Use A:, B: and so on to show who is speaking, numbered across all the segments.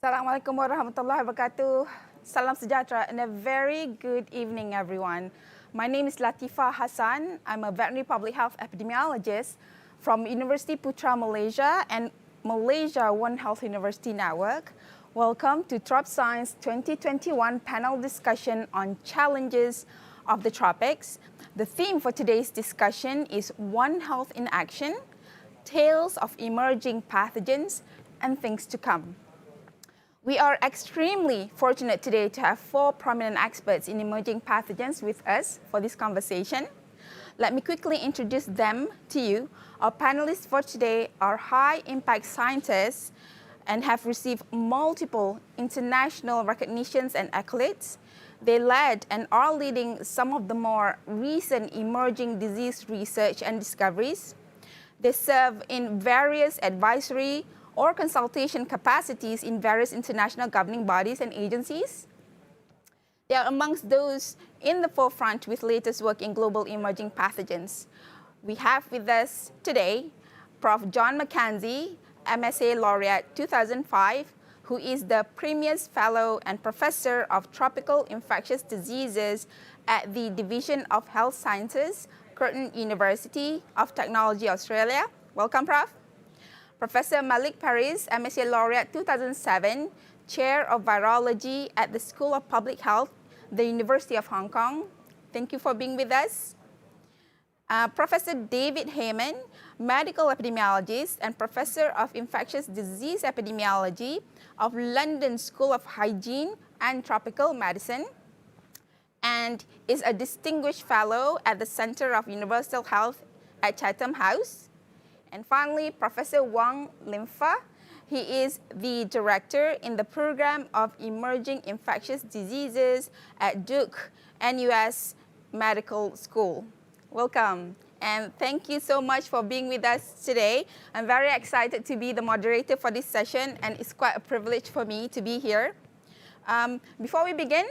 A: Assalamualaikum warahmatullahi wabarakatuh. Salam sejahtera and a very good evening, everyone. My name is Latifah Hassan. I'm a veterinary public health epidemiologist from University Putra Malaysia and Malaysia One Health University Network. Welcome to Trop Science 2021 panel discussion on challenges of the tropics. The theme for today's discussion is One Health in Action, Tales of Emerging Pathogens and Things to Come. We are extremely fortunate today to have four prominent experts in emerging pathogens with us for this conversation. Let me quickly introduce them to you. Our panelists for today are high-impact scientists and have received multiple international recognitions and accolades. They led and are leading some of the more recent emerging disease research and discoveries. They serve in various advisory or consultation capacities in various international governing bodies and agencies. They are amongst those in the forefront with latest work in global emerging pathogens. We have with us today Prof. John Mackenzie, MSA Laureate 2005, who is the Premier's Fellow and Professor of Tropical Infectious Diseases at the Division of Health Sciences, Curtin University of Technology, Australia. Welcome, Prof. Professor Malik Paris, MSc Laureate 2007, Chair of Virology at the School of Public Health, the University of Hong Kong. Thank you for being with us. Professor David Heyman, Medical Epidemiologist and Professor of Infectious Disease Epidemiology of London School of Hygiene and Tropical Medicine, and is a Distinguished Fellow at the Center of Universal Health at Chatham House. And finally, Professor Wang Limfa. He is the Director in the Program of Emerging Infectious Diseases at Duke NUS Medical School. Welcome, and thank you so much for being with us today. I'm very excited to be the moderator for this session, and it's quite a privilege for me to be here. Before we begin,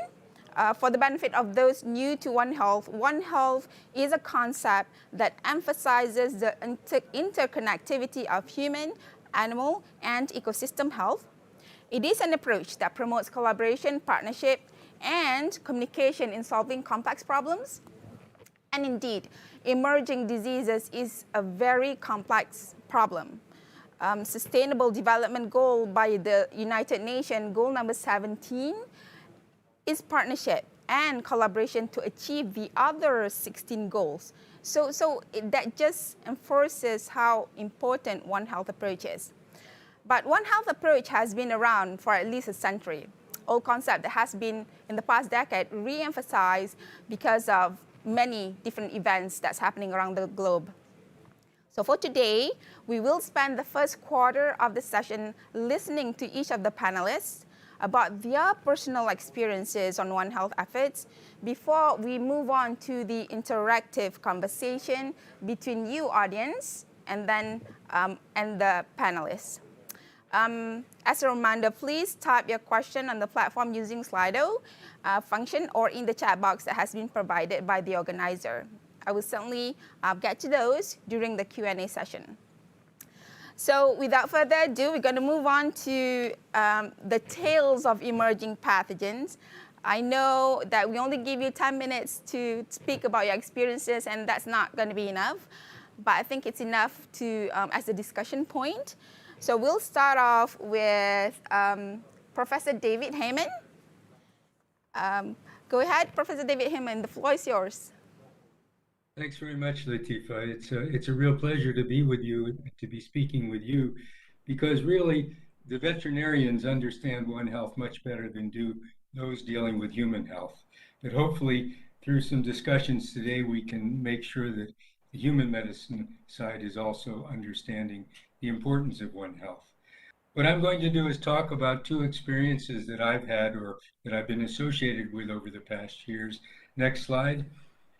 A: for the benefit of those new to One Health is a concept that emphasizes the interconnectivity of human, animal, and ecosystem health. It is an approach that promotes collaboration, partnership, and communication in solving complex problems. And indeed, emerging diseases is a very complex problem. Sustainable Development Goal by the United Nations, goal number 17, is partnership and collaboration to achieve the other 16 goals. That just enforces how important One Health approach is. But One Health approach has been around for at least a century. Old concept that has been in the past decade re-emphasized because of many different events that's happening around the globe. So for today, we will spend the first quarter of the session listening to each of the panelists about their personal experiences on One Health efforts before we move on to the interactive conversation between you, audience, and then and the panelists. As a reminder, please type your question on the platform using Slido function or in the chat box that has been provided by the organizer. I will certainly get to those during the Q&A session. So without further ado, we're going to move on to the tales of emerging pathogens. I know that we only give you 10 minutes to speak about your experiences, and that's not going to be enough. But I think it's enough to as a discussion point. So we'll start off with Professor David Heyman. Go ahead, Professor David Heyman, the floor is yours.
B: Thanks very much, Latifah. It's a real pleasure to be with you, to be speaking with you, because really the veterinarians understand One Health much better than do those dealing with human health. But hopefully through some discussions today, we can make sure that the human medicine side is also understanding the importance of One Health. What I'm going to do is talk about two experiences that I've had or that I've been associated with over the past years. Next slide.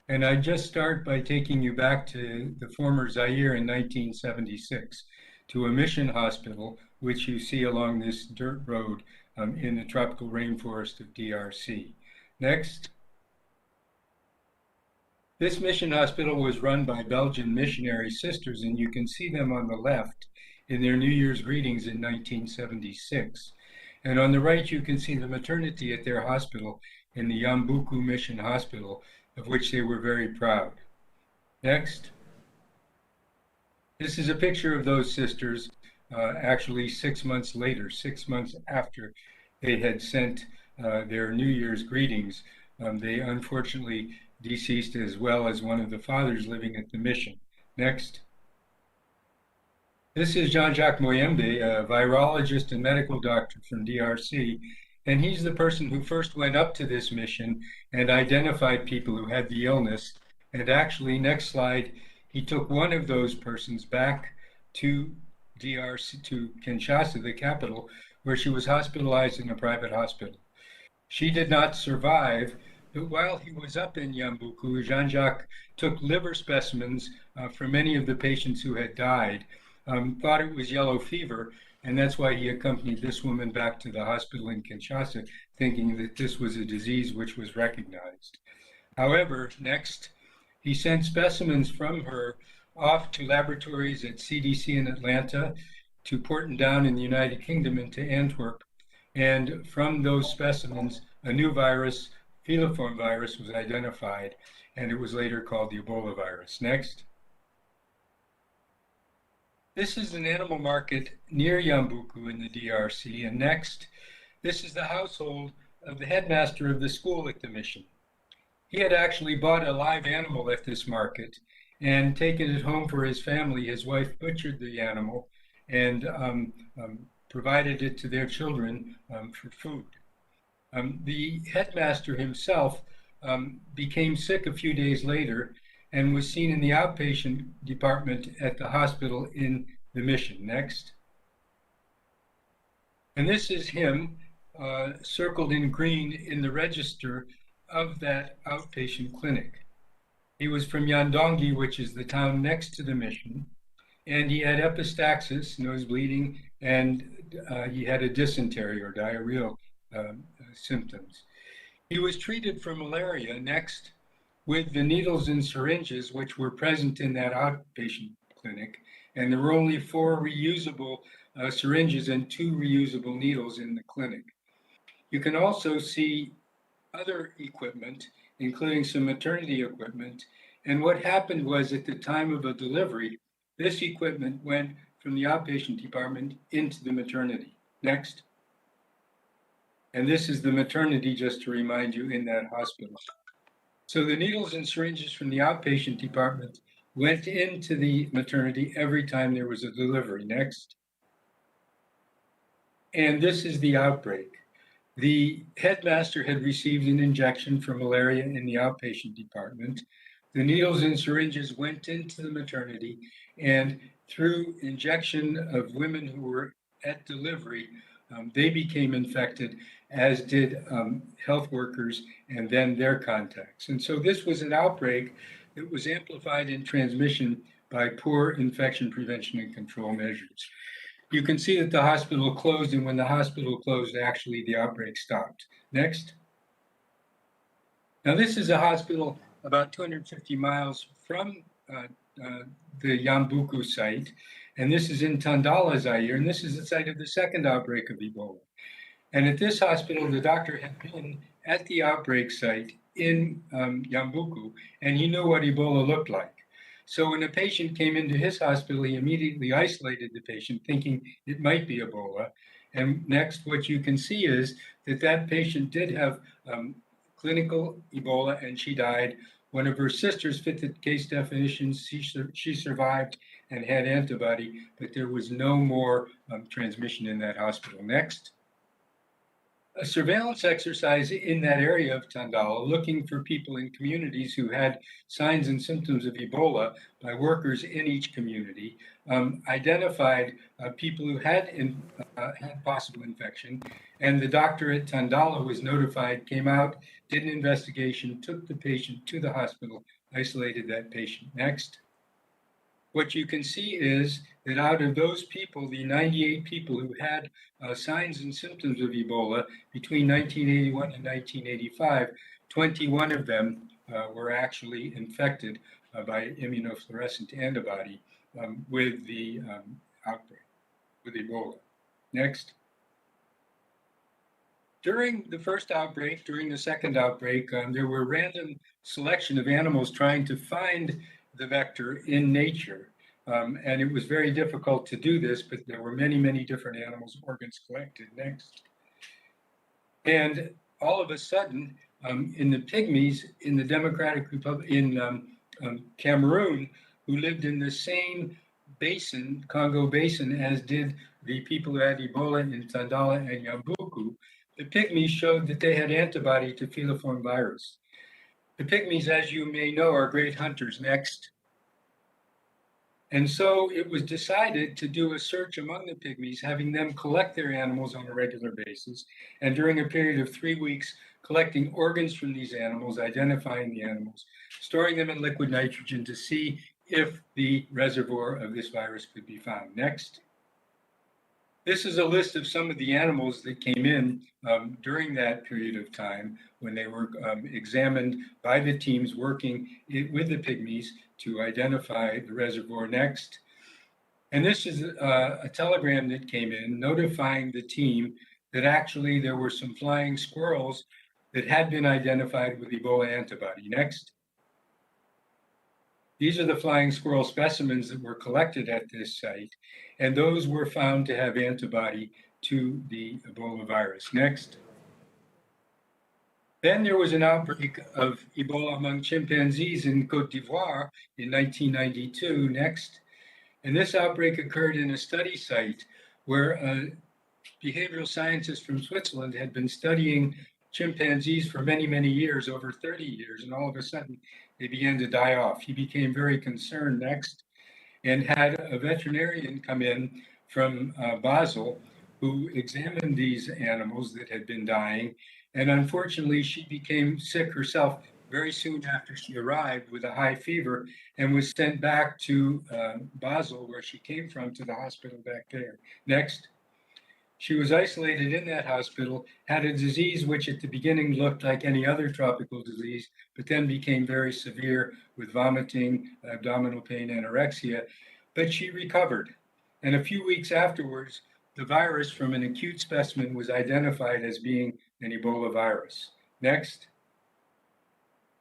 B: And I just start by taking you back to the former Zaire in 1976, to a mission hospital, which you see along this dirt road in the tropical rainforest of DRC. Next. This mission hospital was run by Belgian missionary sisters, and you can see them on the left in their New Year's greetings in 1976. And on the right, you can see the maternity at their hospital in the Yambuku Mission Hospital, of which they were very proud. Next. This is a picture of those sisters actually 6 months later, 6 months after they had sent their New Year's greetings. They unfortunately deceased, as well as one of the fathers living at the mission. Next. This is Jean-Jacques Moyembe, a virologist and medical doctor from DRC, and he's the person who first went up to this mission and identified people who had the illness. And actually, next slide, he took one of those persons back to DRC, to Kinshasa, the capital, where she was hospitalized in a private hospital. She did not survive, but while he was up in Yambuku, Jean-Jacques took liver specimens from many of the patients who had died, thought it was yellow fever, and that's why he accompanied this woman back to the hospital in Kinshasa, thinking that this was a disease which was recognized. However, next, he sent specimens from her off to laboratories at CDC in Atlanta, to Porton down in the United Kingdom, and to Antwerp. And from those specimens, a new virus, Filoform virus, was identified, and it was later called the Ebola virus. Next. This is an animal market near Yambuku in the DRC. And next, this is the household of the headmaster of the school at the mission. He had actually bought a live animal at this market and taken it home for his family. His wife butchered the animal and provided it to their children for food. The headmaster himself became sick a few days later and was seen in the outpatient department at the hospital in the mission. Next. And this is him circled in green in the register of that outpatient clinic. He was from Yandongi, which is the town next to the mission, and he had epistaxis, nose bleeding, and he had a dysentery or diarrheal symptoms. He was treated for malaria next with the needles and syringes which were present in that outpatient clinic, and there were only 4 reusable syringes and 2 reusable needles in the clinic. You can also see other equipment, including some maternity equipment, and what happened was at the time of a delivery, this equipment went from the outpatient department into the maternity. Next. And this is the maternity, just to remind you, in that hospital. So the needles and syringes from the outpatient department went into the maternity every time there was a delivery. Next. And this is the outbreak. The headmaster had received an injection for malaria in the outpatient department. The needles and syringes went into the maternity, and through injection of women who were at delivery, they became infected, as did health workers and then their contacts. And so this was an outbreak that was amplified in transmission by poor infection prevention and control measures. You can see that the hospital closed, and when the hospital closed, actually the outbreak stopped. Next. Now this is a hospital about 250 miles from the Yambuku site, and this is in Tandala Zaire, and this is the site of the second outbreak of Ebola. And at this hospital, the doctor had been at the outbreak site in Yambuku, and he knew what Ebola looked like. So when a patient came into his hospital, he immediately isolated the patient, thinking it might be Ebola. And next, what you can see is that that patient did have clinical Ebola, and she died. One of her sisters fit the case definitions. She survived and had antibody, but there was no more transmission in that hospital. Next. A surveillance exercise in that area of Tandala, looking for people in communities who had signs and symptoms of Ebola by workers in each community, identified people who had possible infection, and the doctor at Tandala was notified, came out, did an investigation, took the patient to the hospital, isolated that patient. Next. What you can see is that out of those people, the 98 people who had signs and symptoms of Ebola between 1981 and 1985, 21 of them were actually infected by immunofluorescent antibody with the outbreak, with Ebola. Next. during the first outbreak, during the second outbreak, there were random selection of animals trying to find the vector in nature. And it was very difficult to do this, but there were many, many different animals, organs collected. Next. And all of a sudden, in the Pygmies in the Democratic Republic, in Cameroon, who lived in the same basin, Congo Basin, as did the people who had Ebola in Tandala and Yambuku, the Pygmies showed that they had antibody to Filoform virus. The Pygmies, as you may know, are great hunters. Next. And so it was decided to do a search among the Pygmies, having them collect their animals on a regular basis, and during a period of 3 weeks, collecting organs from these animals, identifying the animals, storing them in liquid nitrogen to see if the reservoir of this virus could be found. Next. This is a list of some of the animals that came in during that period of time when they were examined by the teams working with the Pygmies to identify the reservoir. Next. And this is a telegram that came in notifying the team that actually there were some flying squirrels that had been identified with Ebola antibody. Next. These are the flying squirrel specimens that were collected at this site, and those were found to have antibody to the Ebola virus. Next. Then there was an outbreak of Ebola among chimpanzees in Cote d'Ivoire in 1992. Next. And this outbreak occurred in a study site where behavioral scientists from Switzerland had been studying chimpanzees for many, many years, over 30 years, and all of a sudden they began to die off. He became very concerned. Next. And had a veterinarian come in from Basel who examined these animals that had been dying. And unfortunately, she became sick herself very soon after she arrived with a high fever and was sent back to Basel, where she came from, to the hospital back there. Next. She was isolated in that hospital, had a disease which at the beginning looked like any other tropical disease, but then became very severe with vomiting, abdominal pain, anorexia, but she recovered. And a few weeks afterwards, the virus from an acute specimen was identified as being an Ebola virus. Next.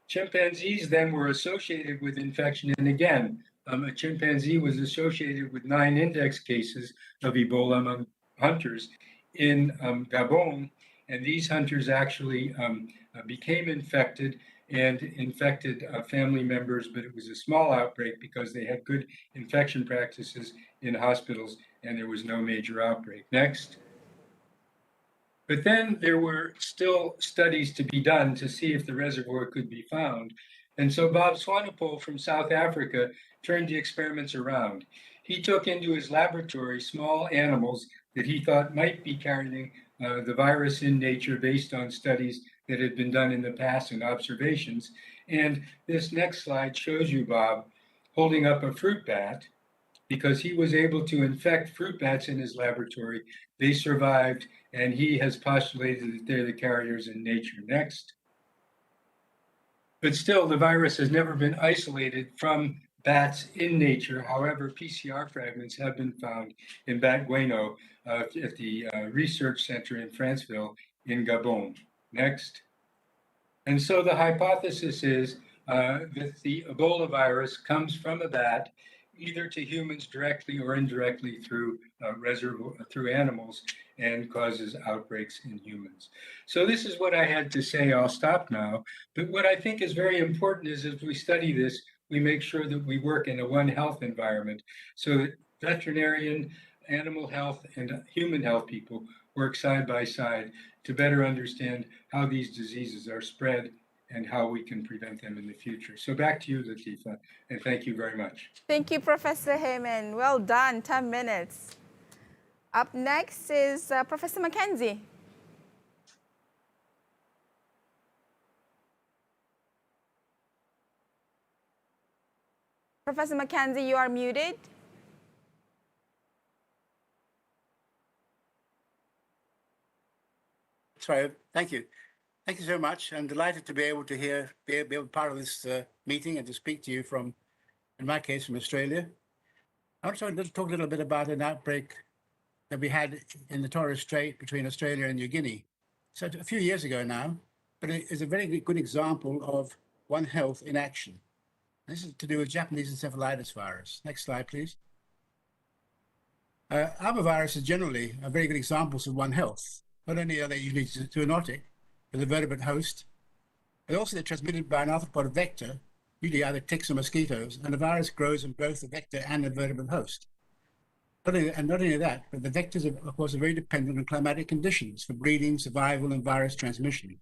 B: Chimpanzees then were associated with infection, and again, a chimpanzee was associated with 9 index cases of Ebola among hunters in Gabon, and these hunters actually became infected and infected family members, but it was a small outbreak because they had good infection practices in hospitals and there was no major outbreak. Next. But then there were still studies to be done to see if the reservoir could be found. And so Bob Swanepoel from South Africa turned the experiments around. He took into his laboratory small animals that he thought might be carrying the virus in nature based on studies that had been done in the past and observations. And this next slide shows you Bob holding up a fruit bat because he was able to infect fruit bats in his laboratory. They survived, and he has postulated that they're the carriers in nature. Next. But still, the virus has never been isolated from bats in nature. However, PCR fragments have been found in Bat Gueno at the research center in Franceville in Gabon. Next. And so the hypothesis is that the Ebola virus comes from a bat, either to humans directly or indirectly through through animals, and causes outbreaks in humans. So this is what I had to say. I'll stop now. But what I think is very important is as we study this, we make sure that we work in a One Health environment so that veterinarian, animal health, and human health people work side by side to better understand how these diseases are spread and how we can prevent them in the future. So back to you, Latifa, and thank you very much.
A: Thank you, Professor Heyman. Well done, 10 minutes. Up next is Professor Mackenzie. Professor Mackenzie, you are muted.
C: Sorry, thank you. Thank you so much. I'm delighted to be able to be able to be part of this meeting and to speak to you from, in my case, from Australia. I want to talk a little bit about an outbreak that we had in the Torres Strait between Australia and New Guinea. So a few years ago now, but it is a very good example of One Health in action. This is to do with Japanese encephalitis virus. Next slide, please. Arboviruses generally are very good examples of One Health. Not only are they usually zoonotic with a vertebrate host, but also they're transmitted by an arthropod vector, usually either ticks or mosquitoes, and the virus grows in both the vector and the vertebrate host. Not only that, but the vectors, of course, are very dependent on climatic conditions for breeding, survival, and virus transmission.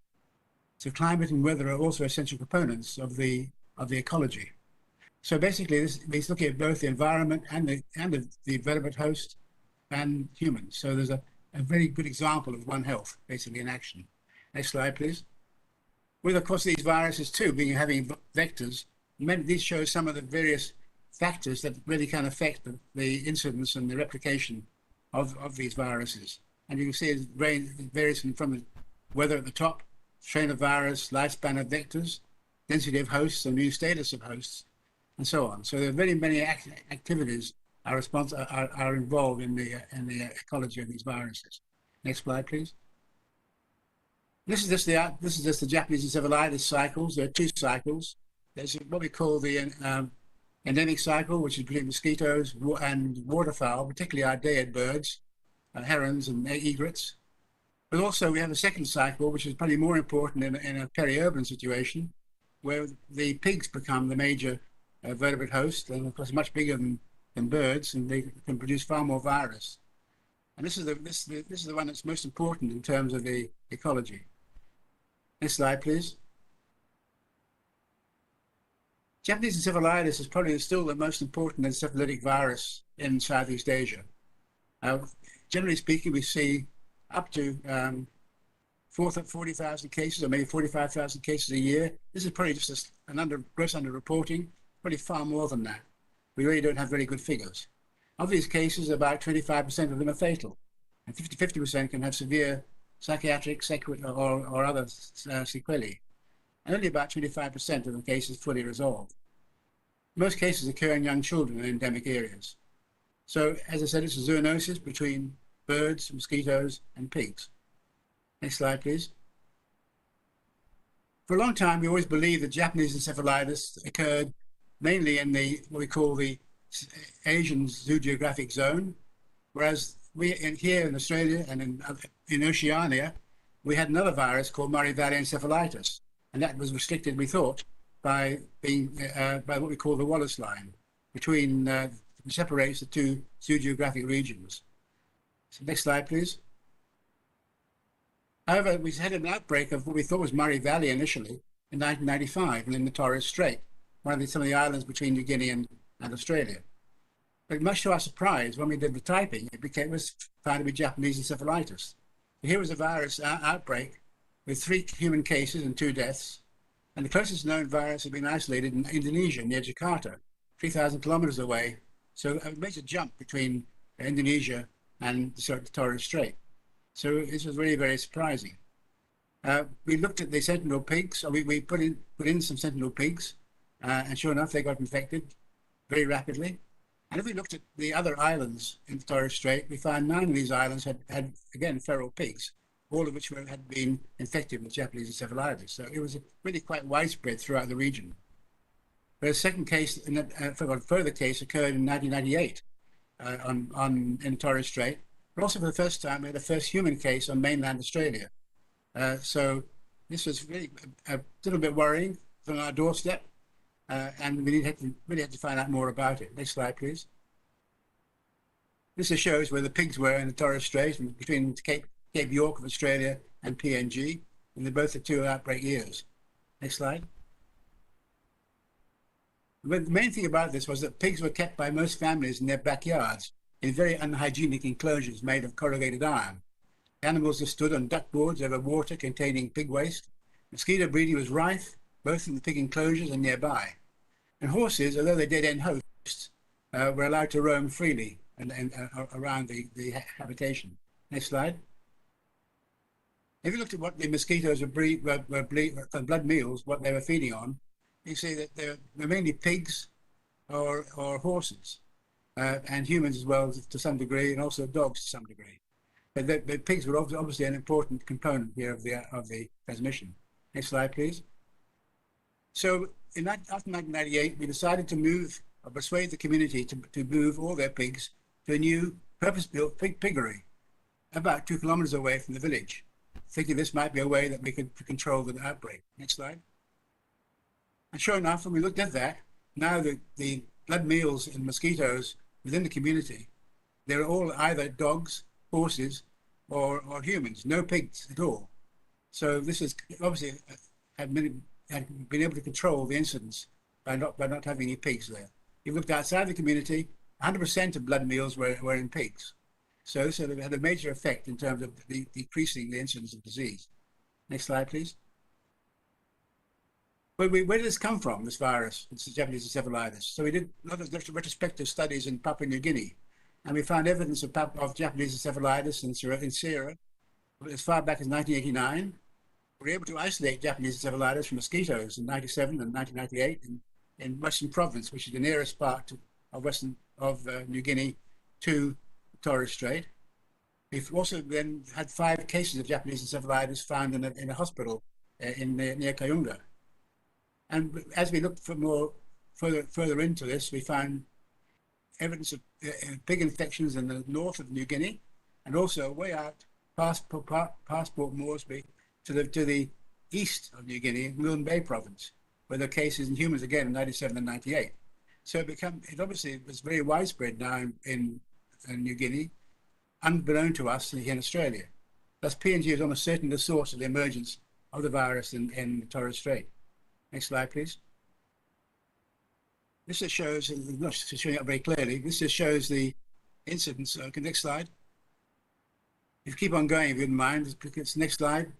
C: So climate and weather are also essential components of the ecology. So basically, this looking at both the environment and the vertebrate host and humans. So there's a very good example of One Health, basically in action. Next slide, please. With, of course, these viruses too, having vectors, these show some of the various factors that really can affect the incidence and the replication of these viruses. And you can see it varies from the weather at the top, strain of virus, lifespan of vectors, density of hosts, and new status of hosts, and so on. So there are very many activities are involved in the ecology of these viruses. Next slide, please. This is just the Japanese encephalitis cycles. There are two cycles. There's what we call the endemic cycle, which is between mosquitoes and waterfowl, particularly our day-ed birds, herons and egrets. But also we have a second cycle, which is probably more important in a peri-urban situation, where the pigs become the major vertebrate host, and of course much bigger than birds, and they can produce far more virus. And this is the one that's most important in terms of the ecology. Next slide, please. Japanese encephalitis is probably still the most important encephalitic virus in Southeast Asia. Generally speaking, we see up to 40,000 cases, or maybe 45,000 cases a year. This is probably just gross underreporting, probably far more than that. We really don't have very good figures. Of these cases, about 25% of them are fatal, and 50% can have severe psychiatric or other sequelae. And only about 25% of the cases fully resolved. Most cases occur in young children in endemic areas. So, as I said, it's a zoonosis between birds, mosquitoes, and pigs. Next slide, please. For a long time, we always believed that Japanese encephalitis occurred mainly in what we call the Asian zoogeographic zone, whereas here in Australia and in Oceania, we had another virus called Murray Valley encephalitis, and that was restricted, we thought, by what we call the Wallace line, which separates the two zoogeographic regions. So next slide, please. However, we had an outbreak of what we thought was Murray Valley initially in 1995, and in the Torres Strait, some of the islands between New Guinea and Australia. But much to our surprise, when we did the typing, it was found to be Japanese encephalitis. Here was a virus outbreak with 3 human cases and 2 deaths, and the closest known virus had been isolated in Indonesia near Jakarta, 3,000 kilometers away. So a major jump between Indonesia and the Torres Strait. So this was really very surprising. We looked at the sentinel pigs, so we put in some sentinel pigs, and sure enough, they got infected very rapidly. And if we looked at the other islands in the Torres Strait, we found 9 of these islands had again, feral pigs, all of which had been infected with Japanese encephalitis. So it was really quite widespread throughout the region. But a second case, a further case occurred in 1998 in the Torres Strait, but also for the first time, we had the first human case on mainland Australia. So this was really a little bit worrying on our doorstep, and we really had to find out more about it. Next slide, please. This shows where the pigs were in the Torres Strait, between Cape York of Australia and PNG, and they're both the 2 outbreak years. Next slide. But the main thing about this was that pigs were kept by most families in their backyards in very unhygienic enclosures made of corrugated iron. Animals are stood on duckboards over water containing pig waste. Mosquito breeding was rife, both in the pig enclosures and nearby. And horses, although they're dead-end hosts, were allowed to roam freely and around the habitation. Next slide. If you looked at what the mosquitoes were blood meals, what they were feeding on, you see that they're mainly pigs or horses, and humans as well to some degree, and also dogs to some degree. But the pigs were obviously an important component here of the transmission. Next slide, please. So after 1998, we decided to move or persuade the community to move all their pigs to a new purpose-built piggery about 2 kilometers away from the village, thinking this might be a way that we could control the outbreak. Next slide. And sure enough, when we looked at that, now the blood meals in mosquitoes within the community, they're all either dogs, horses, or humans, no pigs at all. So this is obviously had been able to control the incidence by not having any pigs there. You looked outside the community, 100% of blood meals were in pigs. So this had a major effect in terms of decreasing the incidence of disease. Next slide, please. Where did this come from, this virus, this Japanese encephalitis? So we did a lot of retrospective studies in Papua New Guinea, and we found evidence of Japanese encephalitis in sera as far back as 1989. We were able to isolate Japanese encephalitis from mosquitoes in 1997 and 1998 in Western Province, which is the nearest part of New Guinea to Torres Strait. We've also then had 5 cases of Japanese encephalitis found in a hospital near Kayunga. And as we looked for further into this, we found evidence of pig infections in the north of New Guinea, and also way out past Port Moresby to the east of New Guinea, Milne Bay province, where there are cases in humans again in 97 and 98. So it obviously was very widespread now in New Guinea, unbeknown to us here in Australia. Thus, PNG is almost certainly the source of the emergence of the virus in Torres Strait. Next slide, please. This just shows, not showing up very clearly, this just shows the incidence. Okay, next slide. If you keep on going, if you wouldn't mind, next slide.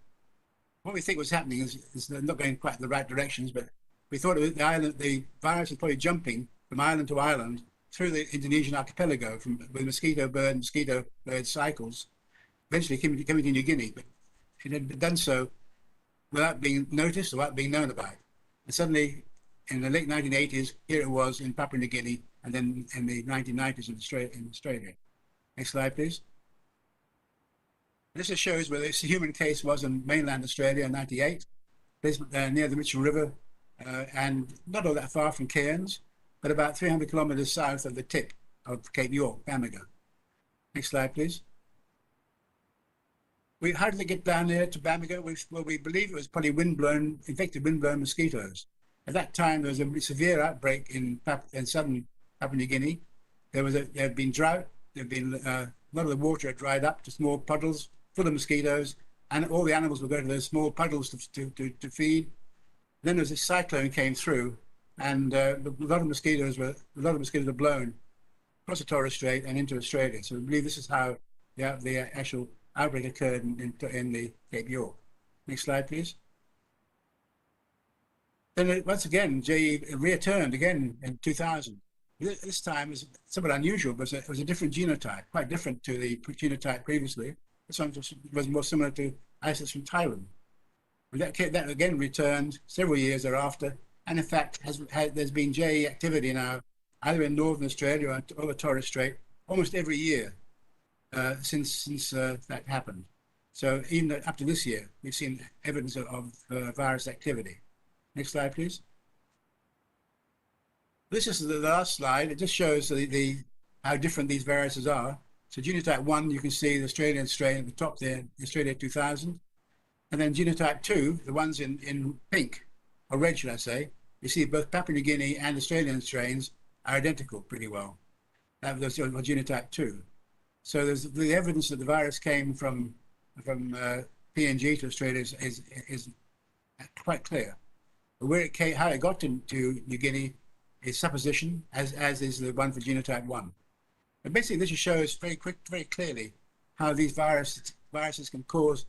C: What we think was happening is not going quite in the right directions, but we thought the virus was probably jumping from island to island through the Indonesian archipelago with mosquito bird cycles, eventually coming to New Guinea, but it had done so without being noticed or without being known about. And suddenly, in the late 1980s, here it was in Papua New Guinea, and then in the 1990s in Australia. Next slide, please. This just shows where this human case was in mainland Australia in 98, near the Mitchell River, and not all that far from Cairns, but about 300 kilometers south of the tip of Cape York, Bamaga. Next slide, please. How did they get down there to Bamaga? Well, we believe it was probably infected windblown mosquitoes. At that time, there was a severe outbreak in southern Papua New Guinea. There had been drought. There had been a lot of the water had dried up to small puddles full of mosquitoes, and all the animals would go to those small puddles to feed. Then there was a cyclone came through, and a lot of mosquitoes were blown across the Torres Strait and into Australia. So we believe this is how the actual outbreak occurred in the Cape York. Next slide, please. Then once again, JE returned again in 2000. This time was somewhat unusual, but it was a different genotype, quite different to the genotype previously. This one was more similar to isolates from Thailand. That again returned several years thereafter, and in fact, there's been JE activity now, either in Northern Australia or the Torres Strait, almost every year since that happened. So even up to this year, we've seen evidence of virus activity. Next slide, please. This is the last slide. It just shows how different these viruses are. So genotype 1, you can see the Australian strain at the top there, the Australia 2000. And then genotype 2, the ones in pink, or red, should I say, you see both Papua New Guinea and Australian strains are identical pretty well. That was genotype 2. So there's the evidence that the virus came from PNG to Australia is quite clear. But where it came, how it got to New Guinea is supposition, as is the one for genotype 1. But basically, this just shows very clearly how these viruses can cause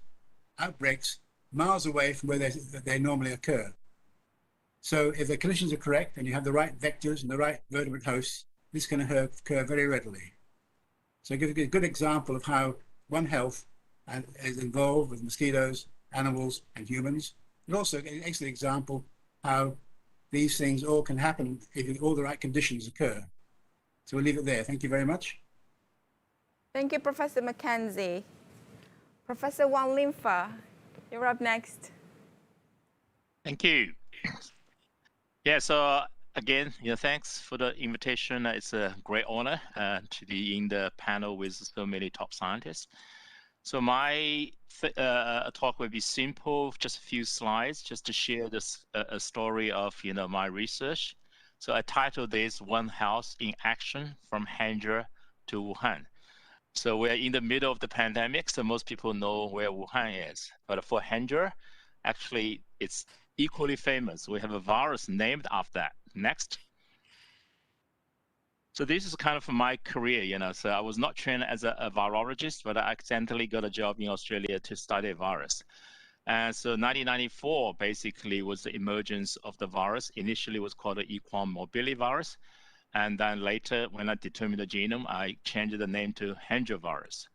C: outbreaks miles away from where they normally occur. So if the conditions are correct and you have the right vectors and the right vertebrate hosts, this can occur very readily. So give a good example of how One Health is involved with mosquitoes, animals, and humans. And also an excellent example how these things all can happen if all the right conditions occur. So we'll leave it there. Thank you very much.
A: Thank you, Professor Mackenzie. Professor Wan Limfa, you're up next.
D: Thank you. Yeah, so again, thanks for the invitation. It's a great honor to be in the panel with so many top scientists. So my talk will be simple, just a few slides, just to share this a story of my research. So I titled this "One Health in Action: From Hendra to Wuhan." So we're in the middle of the pandemic, so most people know where Wuhan is. But for Hendra, actually, it's equally famous. We have a virus named after that. Next. So this is kind of my career, so I was not trained as a virologist, but I accidentally got a job in Australia to study a virus. And so 1994 basically was the emergence of the virus. Initially it was called the equine mobile virus. And then later, when I determined the genome, I changed the name to Hendra virus.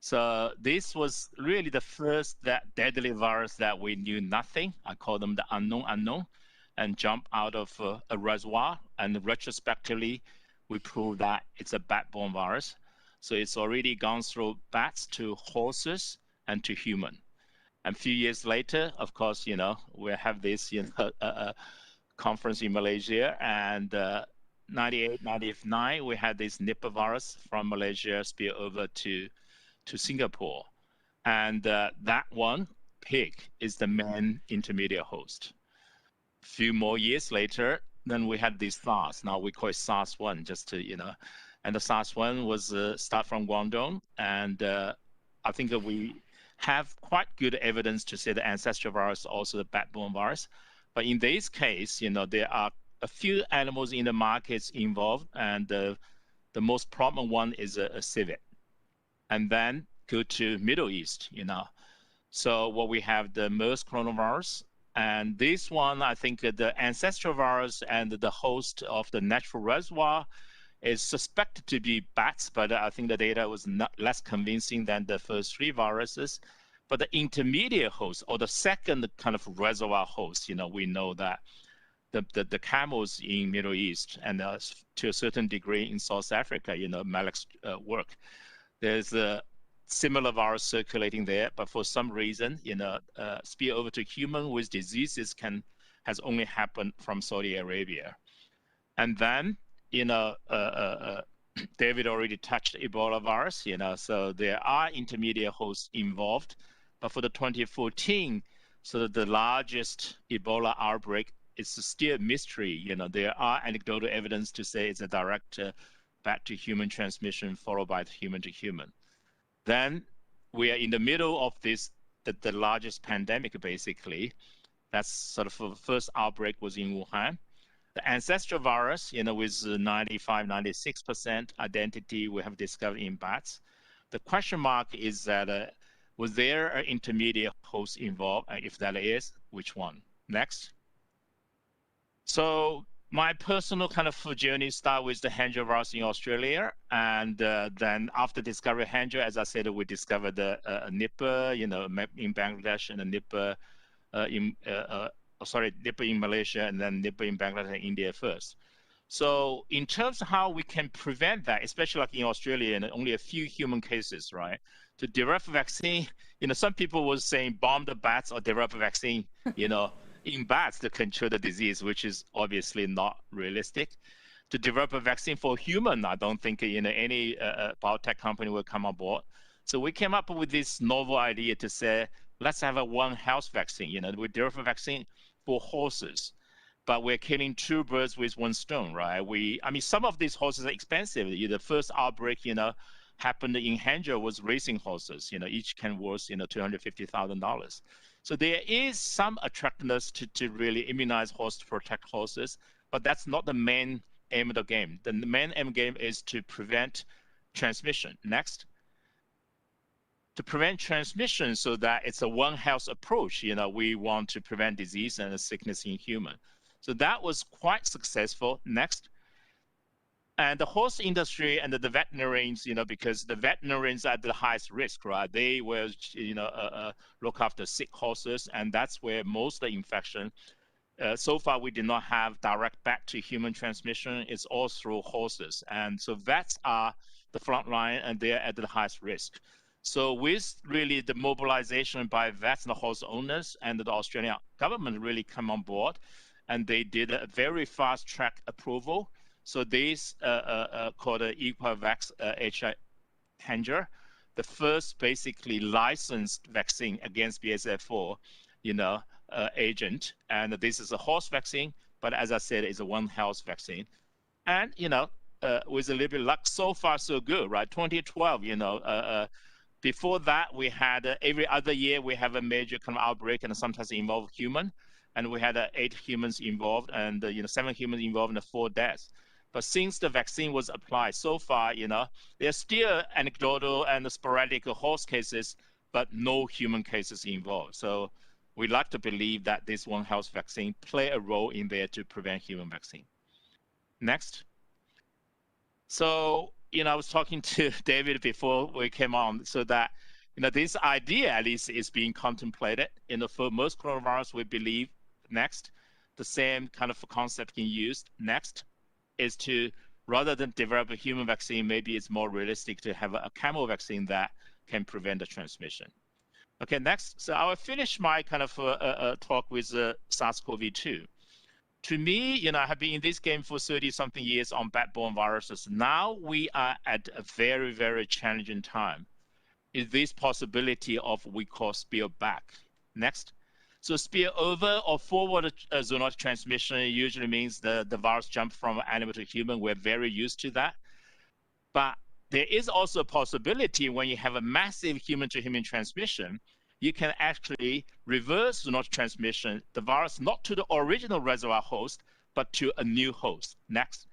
D: So this was really the first deadly virus that we knew nothing. I call them the unknown, and jump out of a reservoir. And retrospectively, we proved that it's a bat-borne virus. So it's already gone through bats to horses and to human. And a few years later, of course, we have this conference in Malaysia, and 98, 99, we had this Nipah virus from Malaysia spill over to Singapore. And that one, pig, is the main intermediate host. A few more years later, then we had this SARS. Now we call it SARS-1, just to, and the SARS-1 was start from Guangdong. And I think that we have quite good evidence to say the ancestral virus is also the bat-borne virus. But in this case, there are a few animals in the markets involved, and the most prominent one is a civet. And then go to Middle East, So what we have the MERS coronavirus, and this one, I think the ancestral virus and the host of the natural reservoir is suspected to be bats, but I think the data was less convincing than the first three viruses. But the intermediate host, or the second kind of reservoir host, we know that the camels in Middle East and to a certain degree in South Africa, Malik's work. There's a similar virus circulating there, but for some reason, spill over to human with diseases has only happened from Saudi Arabia. And then, David already touched Ebola virus, so there are intermediate hosts involved. But for the 2014, so the largest Ebola outbreak is still a mystery. There are anecdotal evidence to say it's a direct bat to human transmission followed by human to human. Then we are in the middle of this, the largest pandemic, basically. That's sort of the first outbreak was in Wuhan. The ancestral virus, with 95, 96% identity we have discovered in bats. The question mark is that was there an intermediate host involved? And if that is, which one? Next. So my personal kind of journey started with the Hendra virus in Australia, and then after discovering Hendra, as I said, we discovered the Nipah, in Bangladesh, and the Nipah Nipah in Malaysia, and then Nipah in Bangladesh and India first. So in terms of how we can prevent that, especially like in Australia, and only a few human cases, right? To develop a vaccine, some people were saying bomb the bats or develop a vaccine, in bats to control the disease, which is obviously not realistic. To develop a vaccine for human, I don't think any biotech company will come on board. So we came up with this novel idea to say, let's have a One Health vaccine. We develop a vaccine for horses, but we're killing two birds with one stone, right? I mean, some of these horses are expensive. The first outbreak, happened in Hendra was racing horses. Each can worth, $250,000. So there is some attractiveness to really immunize horses, to protect horses, but that's not the main aim of the game. The main aim game is to prevent transmission. Next. To prevent transmission so that it's a One Health approach. We want to prevent disease and sickness in human. So that was quite successful. Next. And the horse industry and the veterinarians, because the veterinarians are at the highest risk, right? They will, look after sick horses, and that's where most of the infection. So far, we did not have direct bat to human transmission. It's all through horses. And so vets are the front line, and they're at the highest risk. So with really the mobilization by vaccine host owners and the Australian government really come on board, and they did a very fast track approval. So this called Equavax Hendra, the first basically licensed vaccine against BSF4, agent. And this is a horse vaccine, but as I said, it's a One Health vaccine. And, with a little bit of luck, so far so good, right? 2012, before that, we had every other year, we have a major kind of outbreak and sometimes involve human. And we had 8 humans involved and, 7 humans involved and 4 deaths. But since the vaccine was applied so far, there's still anecdotal and sporadic horse cases, but no human cases involved. So we like to believe that this One Health vaccine play a role in there to prevent human vaccine. Next. So, I was talking to David before we came on, so that, this idea at least is being contemplated. For most coronavirus, we believe, next, the same kind of concept can use. Next is to, rather than develop a human vaccine, maybe it's more realistic to have a camel vaccine that can prevent the transmission. Okay, next. So I will finish my kind of talk with SARS-CoV-2. To me, I have been in this game for 30-something years on bat-borne viruses. Now we are at a very, very challenging time. Is this possibility of we call spill back? Next. So spill over or forward zoonotic transmission usually means the virus jump from animal to human. We're very used to that. But there is also a possibility when you have a massive human-to-human transmission, you can actually reverse zoonotic transmission, the virus not to the original reservoir host, but to a new host. Next.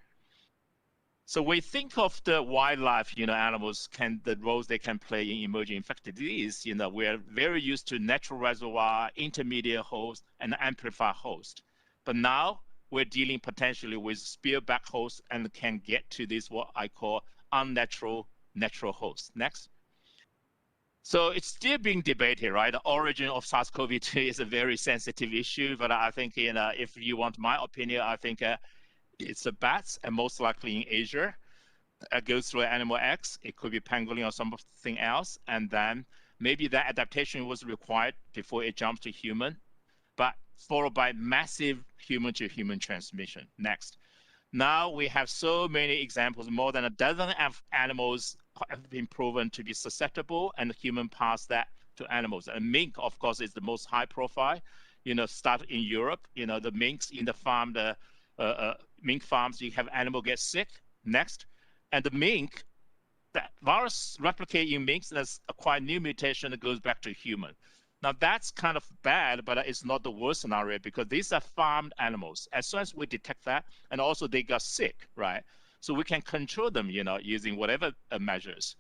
D: So we think of the wildlife, animals, the roles they can play in emerging infectious disease. We're very used to natural reservoir, intermediate host, and amplifier host. But now we're dealing potentially with spillback host and can get to this, what I call unnatural natural host. Next. So it's still being debated, right? The origin of SARS-CoV-2 is a very sensitive issue, but I think, if you want my opinion, I think it's the bats, and most likely in Asia. It goes through animal X. It could be pangolin or something else, and then maybe that adaptation was required before it jumps to human, but followed by massive human-to-human transmission. Next. Now we have so many examples, more than a dozen animals have been proven to be susceptible, and the human pass that to animals. And mink, of course, is the most high profile. Start in Europe. The minks in the farm, the mink farms, you have animal get sick. Next, and the mink, that virus replicate in minks, there's a quite new mutation that goes back to human. Now that's kind of bad, but it's not the worst scenario because these are farmed animals. As soon as we detect that, and also they got sick, right? So we can control them, using whatever measures.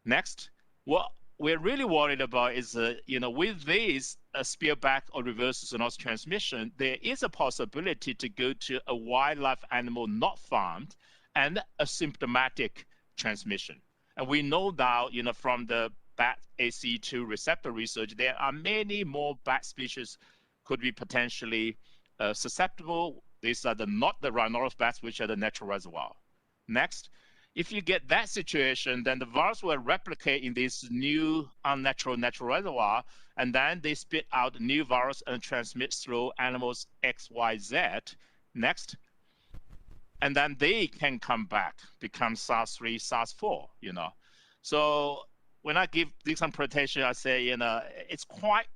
D: Next, what we're really worried about is, with these spillback or reverse zoonotic transmission, there is a possibility to go to a wildlife animal not farmed and asymptomatic transmission. And we know now, from the bat ACE2 receptor research, there are many more bat species could be potentially susceptible. These are not the rhinornis bats, which are the natural reservoir. Next, if you get that situation, then the virus will replicate in this new unnatural natural reservoir, and then they spit out new virus and transmit through animals X, Y, Z. Next, and then they can come back, become SARS-3, SARS-4. So when I give this interpretation, I say, it's quite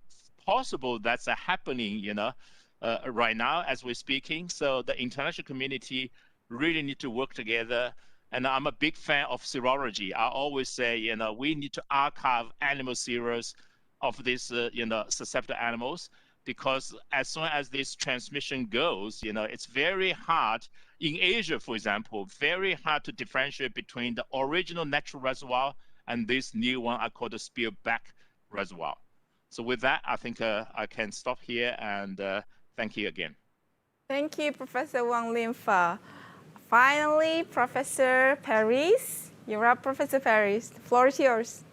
D: possible that's happening, right now as we're speaking. So the international community really need to work together. And I'm a big fan of serology. I always say, we need to archive animal series of these, susceptible animals, because as soon as this transmission goes, it's very hard. In Asia, for example, very hard to differentiate between the original natural reservoir and this new one I call the spillback reservoir. So with that, I think I can stop here, and thank you again.
A: Thank you, Professor Wang Lim-Fa. Finally, Professor Paris. You're up, Professor Paris. The floor is yours.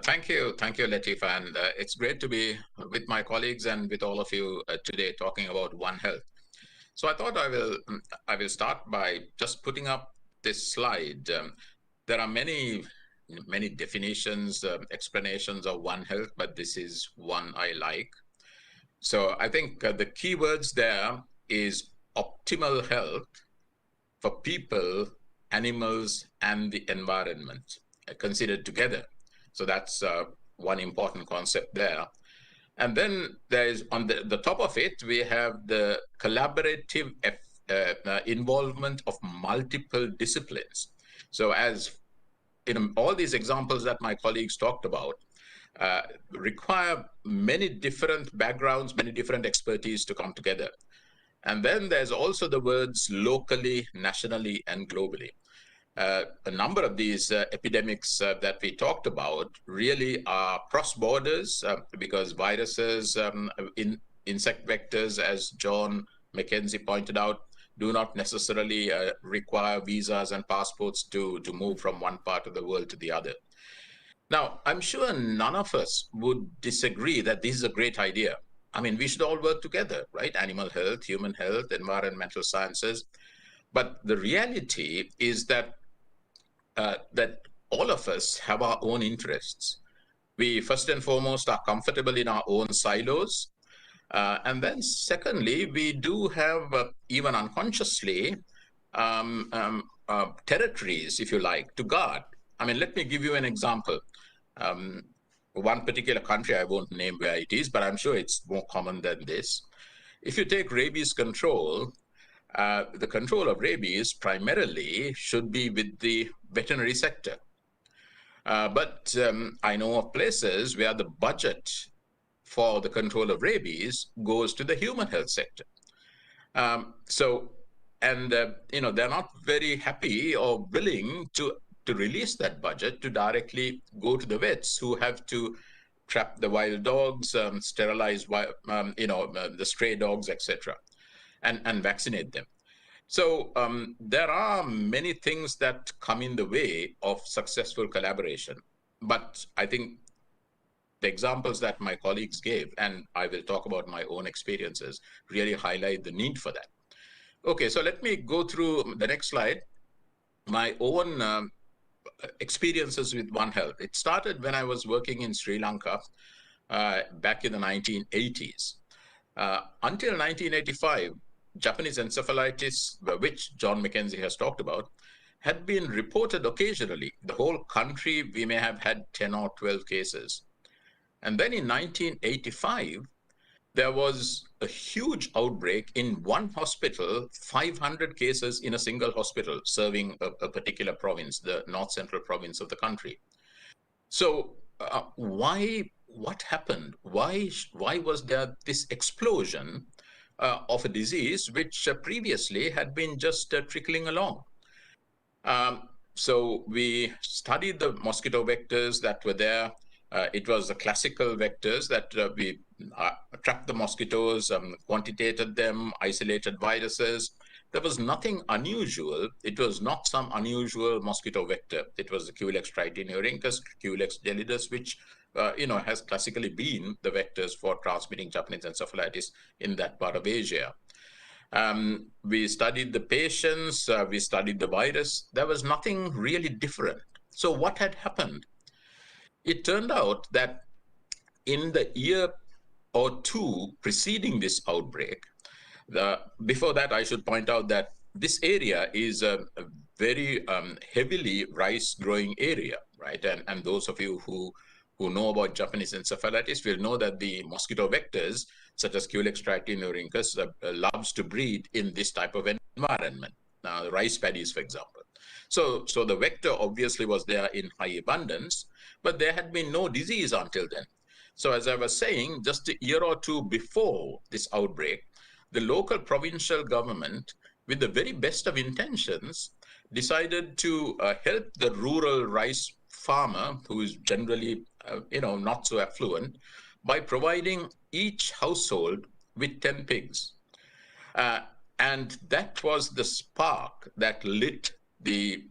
E: Thank you, Latifa, and it's great to be with my colleagues and with all of you today talking about One Health. So I thought I will start by just putting up this slide. There are many many definitions, explanations of One Health, but this is one I like. So I think the key words there is optimal health for people, animals, and the environment considered together. So that's one important concept there. And then there's on the top of it, we have the collaborative involvement of multiple disciplines. So as in all these examples that my colleagues talked about, require many different backgrounds, many different expertise to come together. And then there's also the words locally, nationally, and globally. A number of these epidemics that we talked about really are cross borders because viruses, insect vectors, as John Mackenzie pointed out, do not necessarily require visas and passports to move from one part of the world to the other. Now, I'm sure none of us would disagree that this is a great idea. I mean, we should all work together, right? Animal health, human health, environmental sciences. But the reality is that that all of us have our own interests. We first and foremost are comfortable in our own silos. And then secondly, we do have, even unconsciously, territories, if you like, to guard. I mean, let me give you an example. One particular country, I won't name where it is, but I'm sure it's more common than this. If you take rabies control, the control of rabies primarily should be with the veterinary sector. But I know of places where the budget for the control of rabies goes to the human health sector. You know, they're not very happy or willing to release that budget to directly go to the vets who have to trap the wild dogs, sterilize, the stray dogs, etc., and vaccinate them. So there are many things that come in the way of successful collaboration. But I think the examples that my colleagues gave, and I will talk about my own experiences, really highlight the need for that. Okay, so let me go through the next slide. My own experiences with One Health. It started when I was working in Sri Lanka back in the 1980s. Until 1985, Japanese encephalitis, which John Mackenzie has talked about, had been reported occasionally. The whole country, we may have had 10 or 12 cases. And then in 1985, there was a huge outbreak in one hospital, 500 cases in a single hospital serving a particular province, the north central province of the country. So what happened? Why was there this explosion of a disease which previously had been just trickling along? So we studied the mosquito vectors that were there. It was the classical vectors that we trapped the mosquitoes, quantitated them, isolated viruses. There was nothing unusual. It was not some unusual mosquito vector. It was the Culex tritinuricus, Culex gelidus, which has classically been the vectors for transmitting Japanese encephalitis in that part of Asia. We studied the patients, we studied the virus. There was nothing really different. So what had happened? It turned out that in the year or two preceding this outbreak, before that, I should point out that this area is a very heavily rice-growing area, right? And those of you who know about Japanese encephalitis will know that the mosquito vectors, such as Culex tritinuricus, loves to breed in this type of environment, rice paddies, for example. So the vector obviously was there in high abundance, but there had been no disease until then. So as I was saying, just a year or two before this outbreak, the local provincial government, with the very best of intentions, decided to help the rural rice farmer, who is generally, not so affluent, by providing each household with 10 pigs. And that was the spark that lit the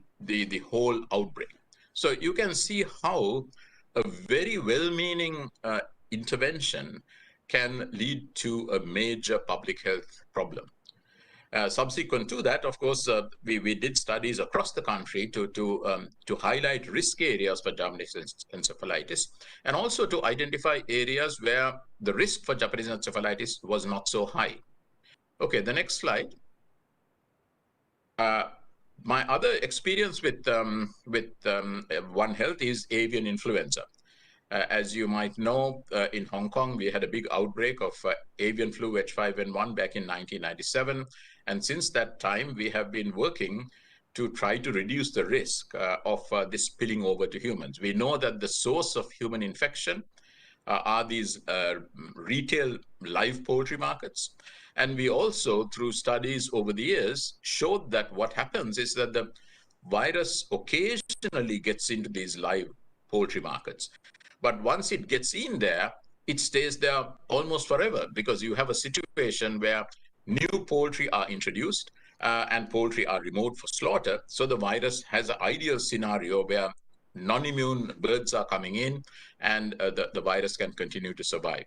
E: whole outbreak. So you can see how a very well-meaning intervention can lead to a major public health problem. Subsequent to that, of course, we did studies across the country to highlight risk areas for Japanese encephalitis, and also to identify areas where the risk for Japanese encephalitis was not so high. Okay, the next slide. My other experience with One Health is avian influenza. As you might know, in Hong Kong, we had a big outbreak of avian flu H5N1 back in 1997. And since that time, we have been working to try to reduce the risk of this spilling over to humans. We know that the source of human infection are these retail live poultry markets. And we also, through studies over the years, showed that what happens is that the virus occasionally gets into these live poultry markets. But once it gets in there, it stays there almost forever, because you have a situation where new poultry are introduced and poultry are removed for slaughter. So the virus has an ideal scenario where non-immune birds are coming in and the virus can continue to survive.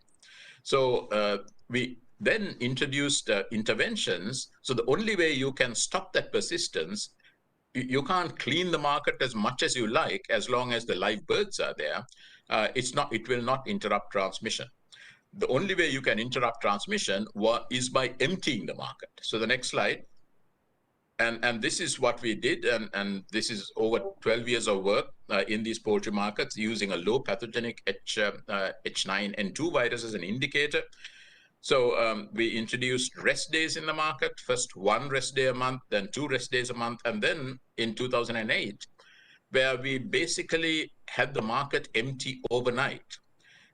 E: So we then introduced interventions. So the only way you can stop that persistence, you can't clean the market as much as you like, as long as the live birds are there. It will not interrupt transmission. The only way you can interrupt transmission is by emptying the market. So the next slide. And this is what we did, and this is over 12 years of work in these poultry markets using a low pathogenic H9N2 virus as an indicator. So we introduced rest days in the market, first 1 rest day a month, then 2 rest days a month, and then in 2008, where we basically had the market empty overnight.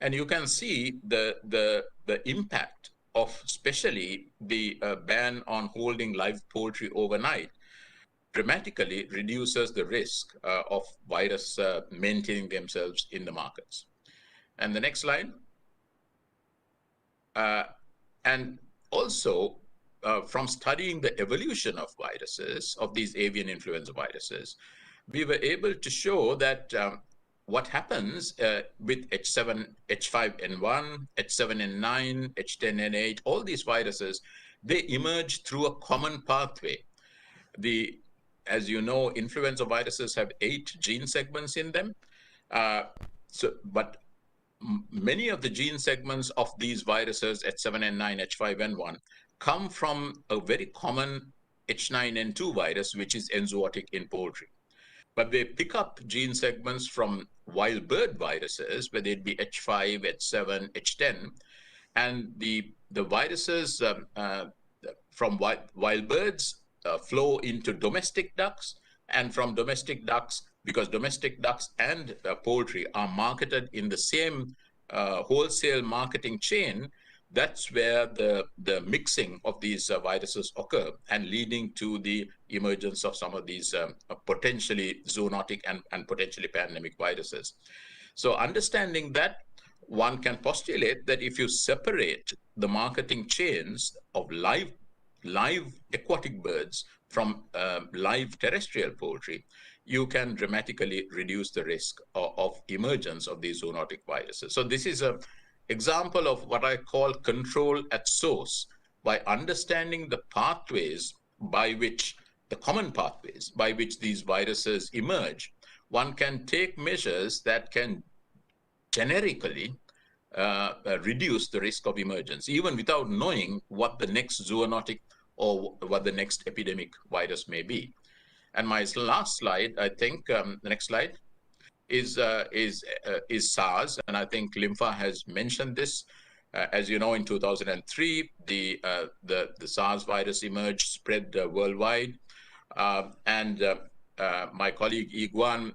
E: And you can see the impact of especially the ban on holding live poultry overnight dramatically reduces the risk of virus maintaining themselves in the markets. And the next slide. And also, from studying the evolution of viruses, of these avian influenza viruses, we were able to show that what happens with H5N1, H7N9, H10N8, all these viruses, they emerge through a common pathway. As you know, influenza viruses have 8 gene segments in them. But many of the gene segments of these viruses, H7N9, H5N1, come from a very common H9N2 virus, which is enzootic in poultry. But they pick up gene segments from wild bird viruses, whether it be H5, H7, H10, and the viruses from wild birds flow into domestic ducks, and from domestic ducks, because domestic ducks and poultry are marketed in the same wholesale marketing chain, that's where the mixing of these viruses occur, and leading to the emergence of some of these potentially zoonotic and potentially pandemic viruses. So understanding that, one can postulate that if you separate the marketing chains of live aquatic birds from live terrestrial poultry, you can dramatically reduce the risk of emergence of these zoonotic viruses. So this is an example of what I call control at source. By understanding the pathways by which, the common pathways by which these viruses emerge, one can take measures that can generically reduce the risk of emergence, even without knowing what the next zoonotic or what the next epidemic virus may be. And my last slide, I think, the next slide, is SARS, and I think Limfa has mentioned this. As you know, in 2003, the SARS virus emerged, spread worldwide, and my colleague Iguan,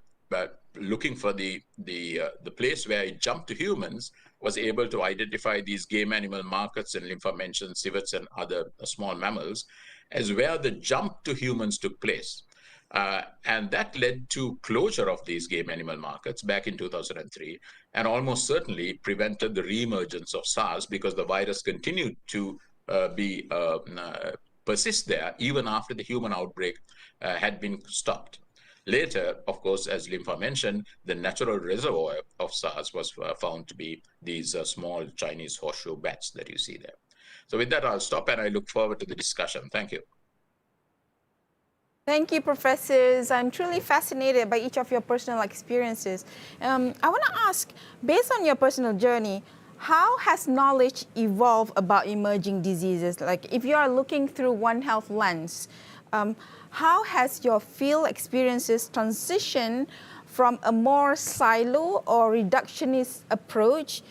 E: looking for the place where it jumped to humans, was able to identify these game animal markets, and Limfa mentioned civets and other small mammals, as where the jump to humans took place. And that led to closure of these game animal markets back in 2003, and almost certainly prevented the reemergence of SARS, because the virus continued to persist there even after the human outbreak had been stopped. Later, of course, as Limfa mentioned, the natural reservoir of SARS was found to be these small Chinese horseshoe bats that you see there. So with that, I'll stop, and I look forward to the discussion. Thank you.
A: Thank you, professors. I'm truly fascinated by each of your personal experiences. I want to ask, based on your personal journey, how has knowledge evolved about emerging diseases? Like, if you are looking through One Health lens, how has your field experiences transitioned from a more silo or reductionist approach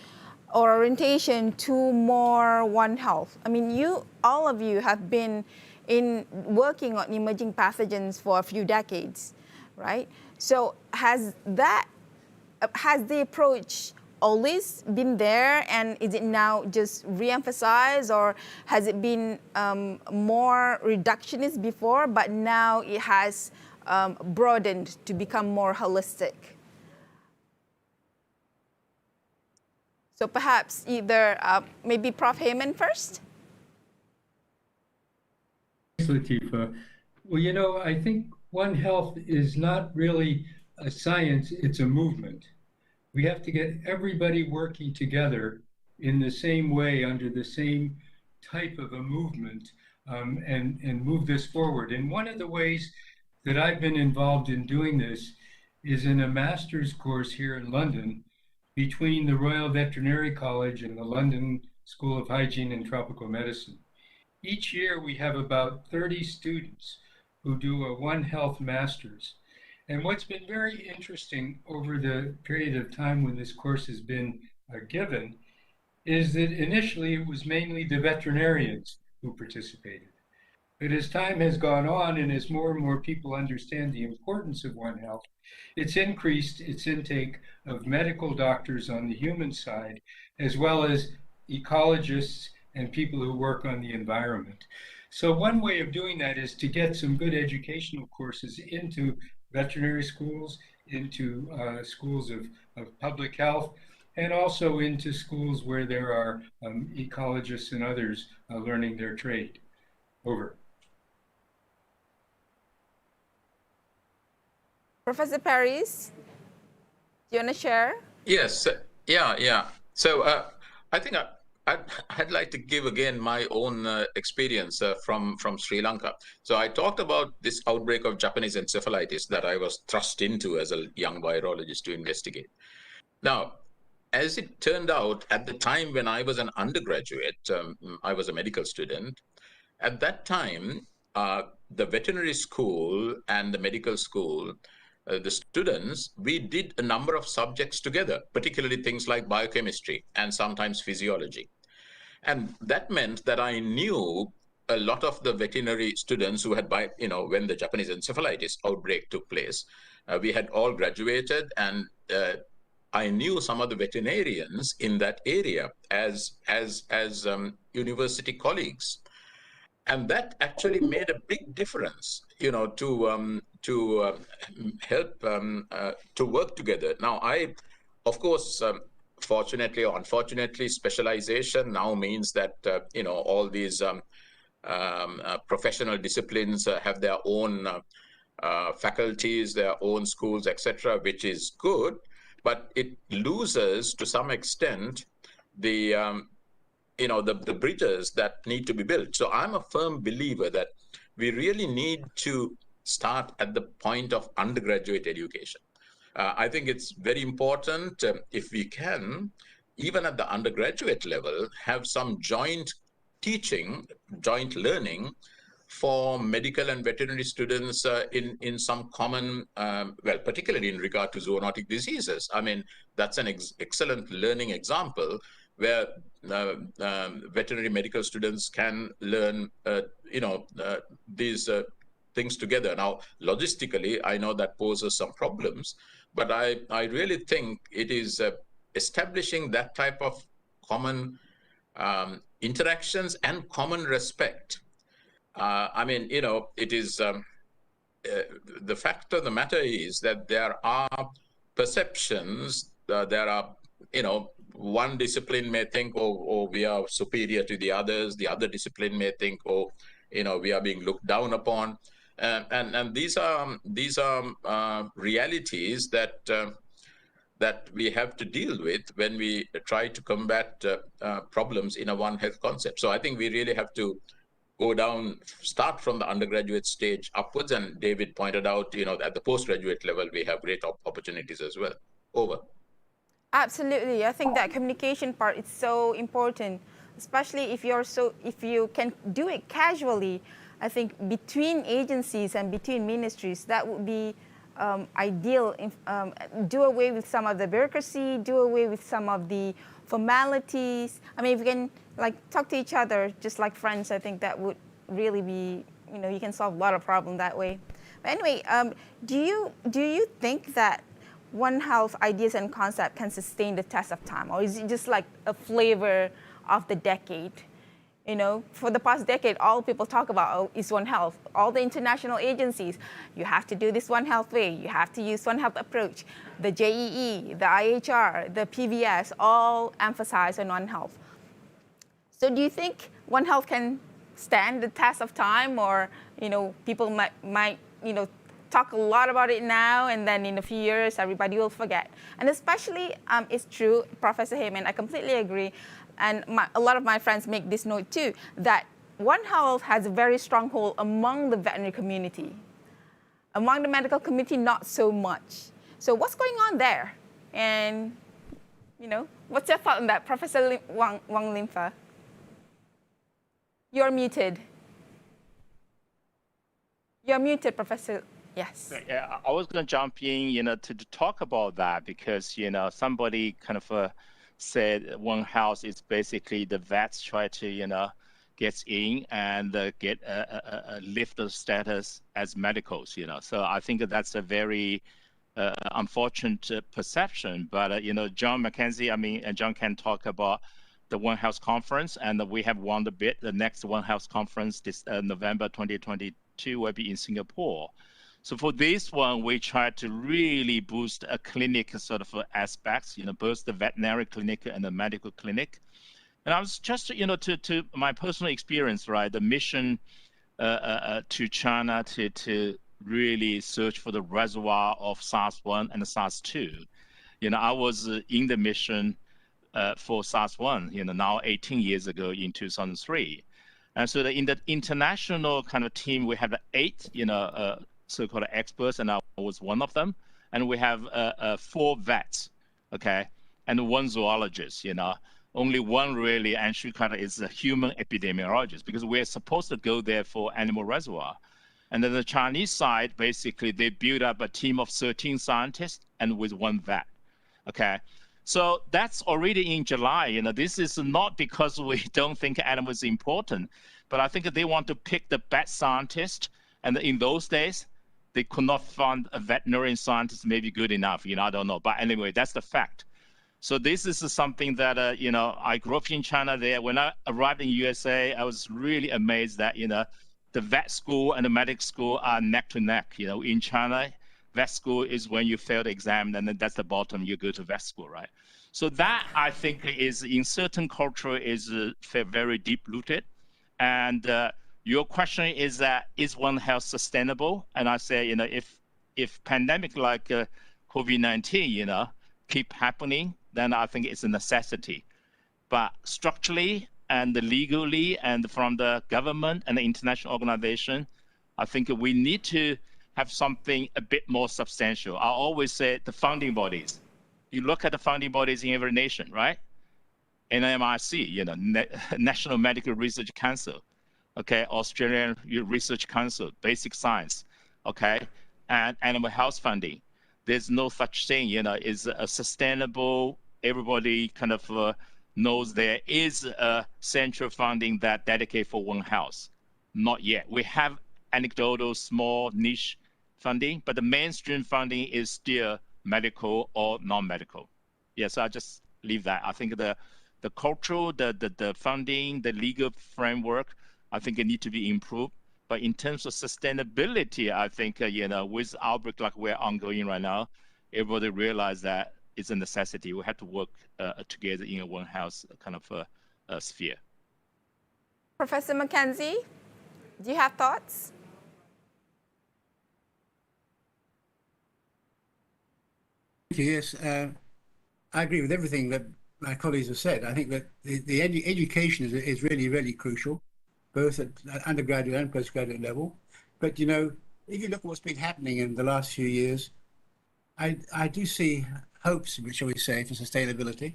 A: or orientation to more One Health? I mean, all of you have been in working on emerging pathogens for a few decades, right? So has the approach always been there, and is it now just re-emphasized, or has it been more reductionist before, but now it has broadened to become more holistic? So perhaps either maybe Prof. Heyman first.
B: Latifa. Well, I think One Health is not really a science, it's a movement. We have to get everybody working together in the same way, under the same type of a movement, and move this forward. And one of the ways that I've been involved in doing this is in a master's course here in London between the Royal Veterinary College and the London School of Hygiene and Tropical Medicine. Each year we have about 30 students who do a One Health Masters. And what's been very interesting over the period of time when this course has been given is that initially it was mainly the veterinarians who participated. But as time has gone on and as more and more people understand the importance of One Health, it's increased its intake of medical doctors on the human side, as well as ecologists and people who work on the environment. So one way of doing that is to get some good educational courses into veterinary schools, into schools of public health, and also into schools where there are ecologists and others learning their trade. Over.
A: Professor Paris, do you want to share?
E: Yes, yeah. So I think I'd like to give again my own experience from Sri Lanka. So I talked about this outbreak of Japanese encephalitis that I was thrust into as a young virologist to investigate. Now, as it turned out, at the time when I was an undergraduate, I was a medical student. At that time, the veterinary school and the medical school, the students, we did a number of subjects together, particularly things like biochemistry and sometimes physiology. And that meant that I knew a lot of the veterinary students who had, when the Japanese encephalitis outbreak took place, we had all graduated, and I knew some of the veterinarians in that area as university colleagues. And that actually made a big difference, to help to work together. Now, of course, fortunately or unfortunately, specialization now means that, all these professional disciplines have their own faculties, their own schools, etc., which is good, but it loses to some extent the bridges that need to be built. So I'm a firm believer that we really need to start at the point of undergraduate education. I think it's very important, if we can, even at the undergraduate level, have some joint teaching, joint learning for medical and veterinary students in some common, particularly in regard to zoonotic diseases. I mean, that's an excellent learning example where veterinary medical students can learn, these things together. Now, logistically, I know that poses some problems, but I really think it is establishing that type of common interactions and common respect. It is the fact of the matter is that there are perceptions, there are, one discipline may think, oh, we are superior to the others. The other discipline may think, oh, we are being looked down upon. And these are realities that we have to deal with when we try to combat problems in a One Health concept. So I think we really have to go down, start from the undergraduate stage upwards. And David pointed out, at the postgraduate level, we have great opportunities as well. Over.
A: Absolutely. I think that communication part is so important, especially if you can do it casually. I think between agencies and between ministries, that would be ideal. Do away with some of the bureaucracy, do away with some of the formalities. I mean, if you can talk to each other just like friends, I think that would really be, you can solve a lot of problems that way. But anyway, do you think that One Health ideas and concept can sustain the test of time, or is it just like a flavor of the decade? For the past decade, all people talk about is One Health. All the international agencies, you have to do this One Health way. You have to use One Health approach. The JEE, the IHR, the PVS, all emphasize on One Health. So do you think One Health can stand the test of time, or people might talk a lot about it now, and then in a few years everybody will forget? And especially, it's true, Professor Heyman, I completely agree, and a lot of my friends make this note too, that One Health has a very strong hold among the veterinary community. Among the medical community, not so much. So what's going on there? And what's your thought on that, Professor Wang Limfa? You're muted. You're muted, Professor. Yes.
D: Yeah, I was going to jump in, to talk about that because, somebody kind of said One Health is basically the vets try to, get in and get a lift the status as medicals, So I think that's a very unfortunate perception. But, John McKenzie, and John can talk about the One Health conference, and we have won the bid. The next One Health conference this November 2022 will be in Singapore. So for this one, we try to really boost a clinic sort of aspects, both the veterinary clinic and the medical clinic. And I was just, to my personal experience, right, the mission to China to really search for the reservoir of SARS-1 and SARS-2. I was in the mission for SARS-1, now 18 years ago in 2003. And so in the international kind of team, we have 8, so-called experts, and I was one of them. And we have 4 vets, okay, and 1 zoologist, Only one really, and Shukara is a human epidemiologist, because we're supposed to go there for animal reservoir. And then the Chinese side, basically, they build up a team of 13 scientists and with 1 vet, okay? So that's already in July. This is not because we don't think animals are important, but I think they want to pick the best scientist. And in those days, they could not find a veterinarian scientist maybe good enough. I don't know. But anyway, that's the fact. So this is something that, I grew up in China there. When I arrived in USA, I was really amazed that, the vet school and the medical school are neck to neck. In China, vet school is when you fail the exam, and then that's the bottom, you go to vet school, right? So that, I think, is in certain culture is very deep-rooted. And your question is that, is One Health sustainable? And I say, if pandemic like COVID-19, keep happening, then I think it's a necessity. But structurally and legally and from the government and the international organization, I think we need to have something a bit more substantial. I always say the founding bodies. You look at the founding bodies in every nation, right? NMRC, National Medical Research Council, okay, Australian Research Council, Basic Science, okay, and Animal Health Funding. There's no such thing, is a sustainable, everybody kind of knows there is a central funding that dedicated for One Health. Not yet. We have anecdotal, small, niche funding, but the mainstream funding is still medical or non-medical. Yes, I'll just leave that. I think the cultural, the funding, the legal framework, I think it needs to be improved. But in terms of sustainability, I think, with outbreak like we're ongoing right now, everybody realized that it's a necessity. We have to work together in a One Health kind of sphere.
A: Professor McKenzie, do you have thoughts?
C: Yes, I agree with everything that my colleagues have said. I think that the education is really, really crucial. both at undergraduate and postgraduate level. But, you know, if you look at what's been happening in the last few years, I do see hopes, shall we say, for sustainability.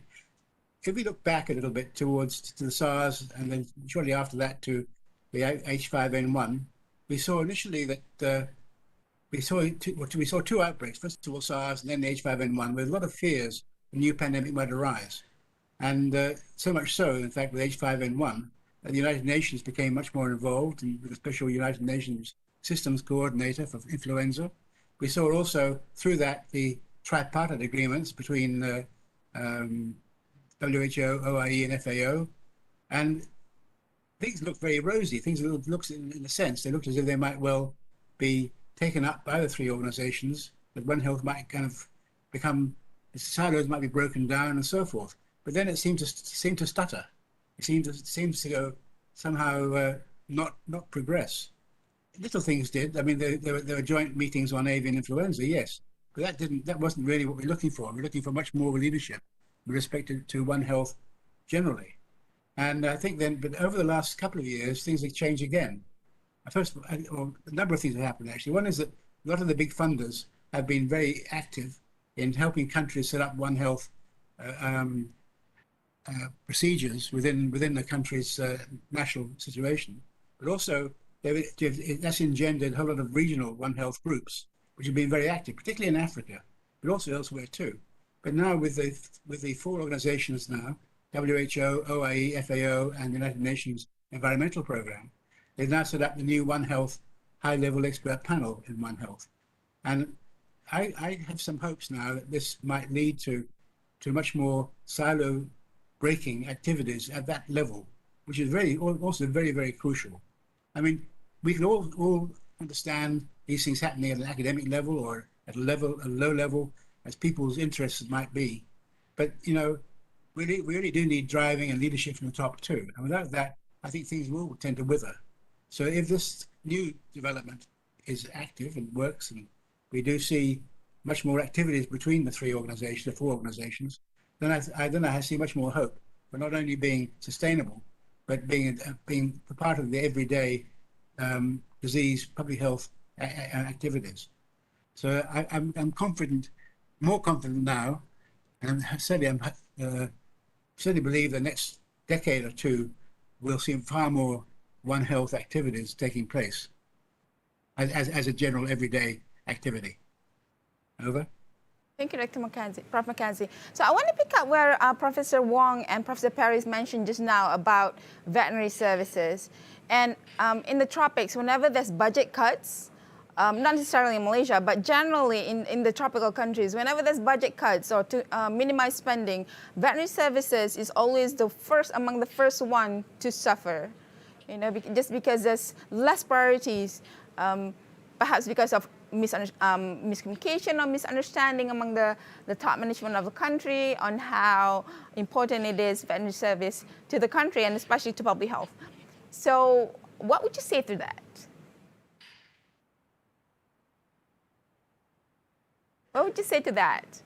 C: If we look back a little bit to the SARS and then shortly after that to the H5N1, we saw initially that we saw two outbreaks. First of all, SARS and then the H5N1, with a lot of fears a new pandemic might arise. And so much so, in fact, with H5N1, the United Nations became much more involved with a special United Nations systems coordinator for influenza. We saw also through that the tripartite agreements between WHO, OIE, and FAO, and things look very rosy. Things look, in a sense, they looked as if they might well be taken up by the three organizations, that One Health might kind of become, the silos might be broken down and so forth. But then it seemed to stutter. It seems to go somehow not progress. Little things did. I mean, there were joint meetings on avian influenza, yes, but that wasn't really what we're looking for. We're looking for much more leadership with respect to One Health generally. And I think then, but over the last couple of years, things have changed again. First, a number of things have happened actually. One is that a lot of the big funders have been very active in helping countries set up One Health procedures within the country's national situation, but also that's engendered a whole lot of regional One Health groups, which have been very active, particularly in Africa, but also elsewhere too. But now with the four organizations now, WHO, OIE, FAO, and the United Nations Environmental Programme, they've now set up the new One Health high-level expert panel in One Health. And I have some hopes now that this might lead to much more silo-breaking activities at that level, which is also very, very crucial. I mean, we can all understand these things happening at an academic level or at a low level, as people's interests might be. But, you know, we really do need driving and leadership from the top too. And without that, I think things will tend to wither. So if this new development is active and works, and we do see much more activities between the four organizations, then I see much more hope for not only being sustainable, but being part of the everyday disease public health activities. So I'm confident, more confident now, and certainly certainly believe the next decade or two we'll see far more One Health activities taking place as a general everyday activity. Over.
A: Thank you, Dr. Mackenzie, Prof. Mackenzie. So I want to pick up where Professor Wong and Professor Paris mentioned just now about veterinary services. And in the tropics, whenever there's budget cuts, not necessarily in Malaysia, but generally in the tropical countries, whenever there's budget cuts or to minimize spending, veterinary services is always among the first one to suffer. You know, just because there's less priorities, perhaps because of miscommunication or misunderstanding among the top management of the country on how important it is veterinary service to the country and especially to public health. So what would you say to that? What would you say to that?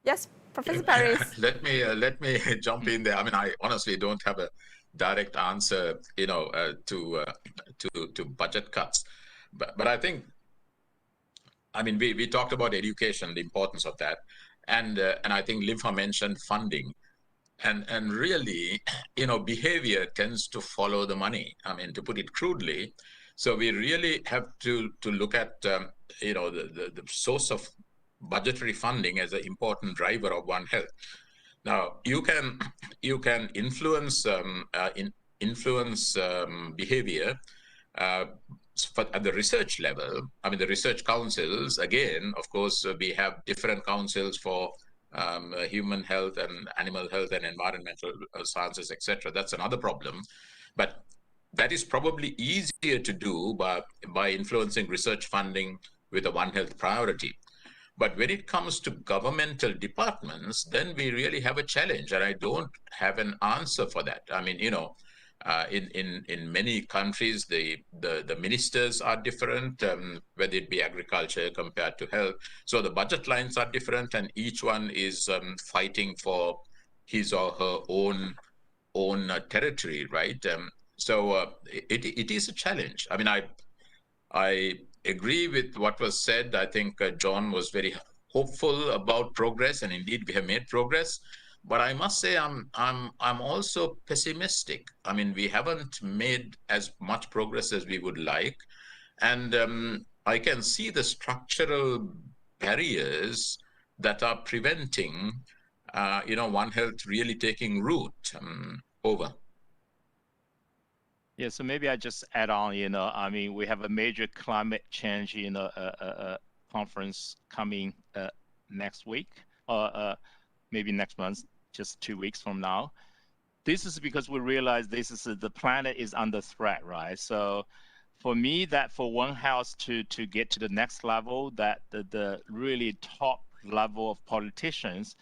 A: Yes, Professor Paris.
E: Let me jump in there. I mean, I honestly don't have a direct answer, you know, to budget cuts, but I think, I mean, we talked about education, the importance of that, and I think Limfa mentioned funding. And really, you know, behavior tends to follow the money. I mean, to put it crudely, so we really have to look at, you know, the source of budgetary funding as an important driver of One Health. Now, you can influence behavior at the research level. I mean, the research councils, again, of course, we have different councils for human health and animal health and environmental sciences, etc. That's another problem. But that is probably easier to do by influencing research funding with a One Health priority. But when it comes to governmental departments, then we really have a challenge, and I don't have an answer for that. I mean, you know, In many countries, the ministers are different, whether it be agriculture compared to health. So the budget lines are different, and each one is fighting for his or her own territory, right? So it is a challenge. I mean, I agree with what was said. I think John was very hopeful about progress, and indeed we have made progress. But I must say, I'm also pessimistic. I mean, we haven't made as much progress as we would like, and I can see the structural barriers that are preventing, One Health really taking root. Over.
D: Yeah, so maybe I just add on, I mean, we have a major climate change, conference coming next week, or maybe next month, just 2 weeks from now. This is because we realize the planet is under threat, right? So for me, that for One Health to get to the next level, that the really top level of politicians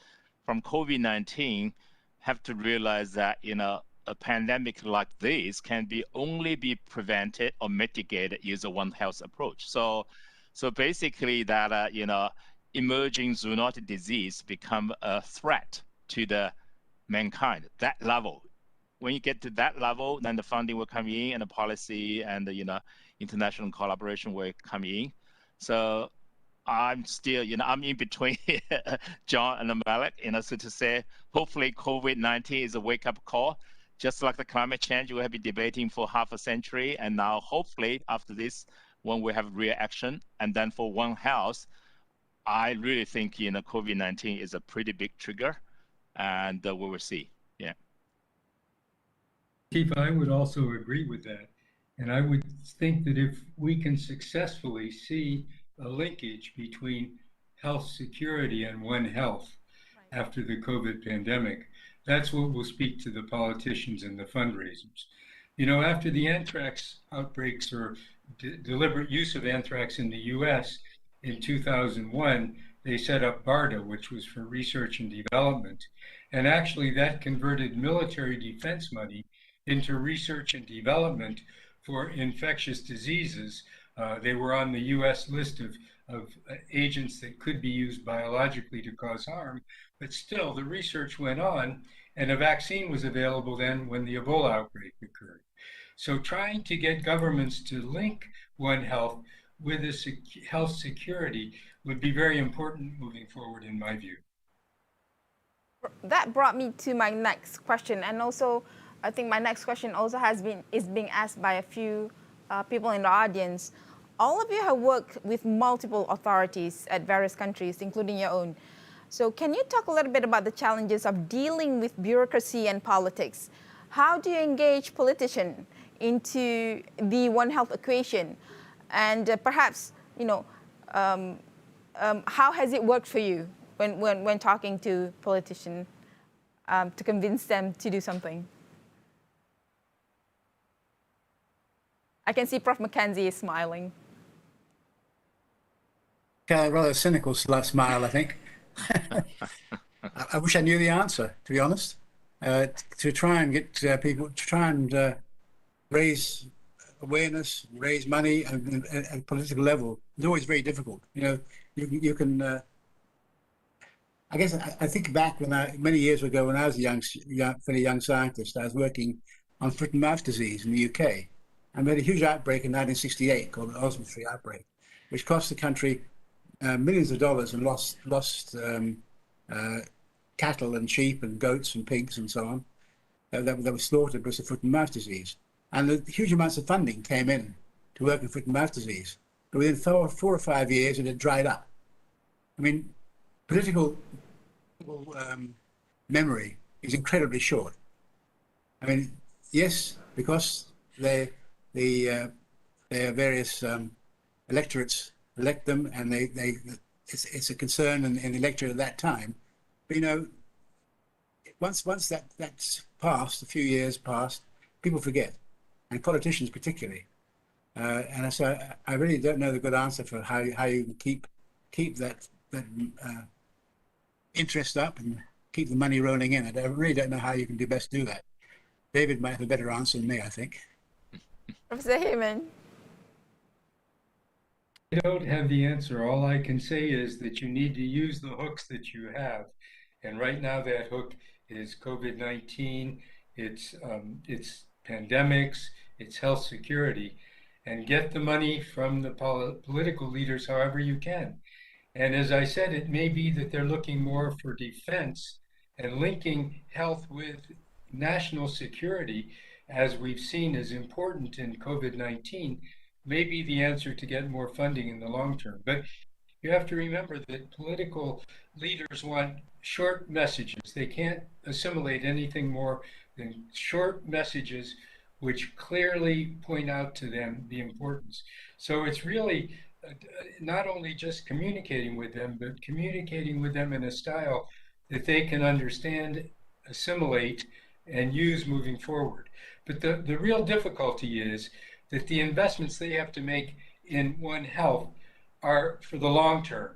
D: from COVID-19 have to realize that, a pandemic like this can only be prevented or mitigated using One Health approach. So basically that, emerging zoonotic disease become a threat to the mankind, that level. When you get to that level, then the funding will come in and the policy and the, international collaboration will come in. So I'm still, I'm in between John and Malik, so to say, hopefully COVID-19 is a wake-up call. Just like the climate change, we have been debating for half a century, and now hopefully after this, when we have real action, and then for One Health, I really think COVID-19 is a pretty big trigger, and we will see. Yeah.
B: Tifa, I would also agree with that, and I would think that if we can successfully see a linkage between health security and One Health after the COVID pandemic, that's what will speak to the politicians and the fundraisers. After the anthrax outbreaks or deliberate use of anthrax in the US in 2001, they set up BARDA, which was for research and development. And actually that converted military defense money into research and development for infectious diseases. They were on the US list of agents that could be used biologically to cause harm, but still the research went on, and a vaccine was available then when the Ebola outbreak occurred. So trying to get governments to link One Health with health security would be very important moving forward, in my view.
A: That brought me to my next question, and also I think my next question also is being asked by a few people in the audience. All of you have worked with multiple authorities at various countries, including your own. So can you talk a little bit about the challenges of dealing with bureaucracy and politics? How do you engage politicians into the One Health equation? And perhaps, how has it worked for you when talking to politicians to convince them to do something? I can see Prof. Mackenzie is smiling.
C: Rather cynical smile, I think. I wish I knew the answer, to be honest. To try and get people, to try and raise awareness, raise money at political level is always very difficult. You can. I guess I think back many years ago when I was a fairly young scientist, I was working on foot and mouth disease in the UK. And we had a huge outbreak in 1968 called the Osmotry outbreak, which cost the country millions of dollars and lost cattle and sheep and goats and pigs and so on that were slaughtered because of foot and mouth disease. And the huge amounts of funding came in to work in foot and mouth disease. But within 4 or 5 years, it had dried up. I mean, political memory is incredibly short. I mean, yes, because the various electorates elect them, and it's a concern in the electorate at that time. But once that's passed, a few years passed, people forget, and politicians particularly. And so I really don't know the good answer for how you can keep that interest up and keep the money rolling in. I really don't know how you can best do that. David might have a better answer than me, I think.
A: Professor Heyman.
B: I don't have the answer. All I can say is that you need to use the hooks that you have. And right now that hook is COVID-19, it's pandemics, it's health security, and get the money from the political leaders however you can. And as I said, it may be that they're looking more for defense and linking health with national security, as we've seen is important in COVID-19, may be the answer to get more funding in the long term. But you have to remember that political leaders want short messages. They can't assimilate anything more than short messages which clearly point out to them the importance. So it's really not only just communicating with them, but communicating with them in a style that they can understand, assimilate, and use moving forward. But the real difficulty is that the investments they have to make in One Health are for the long term.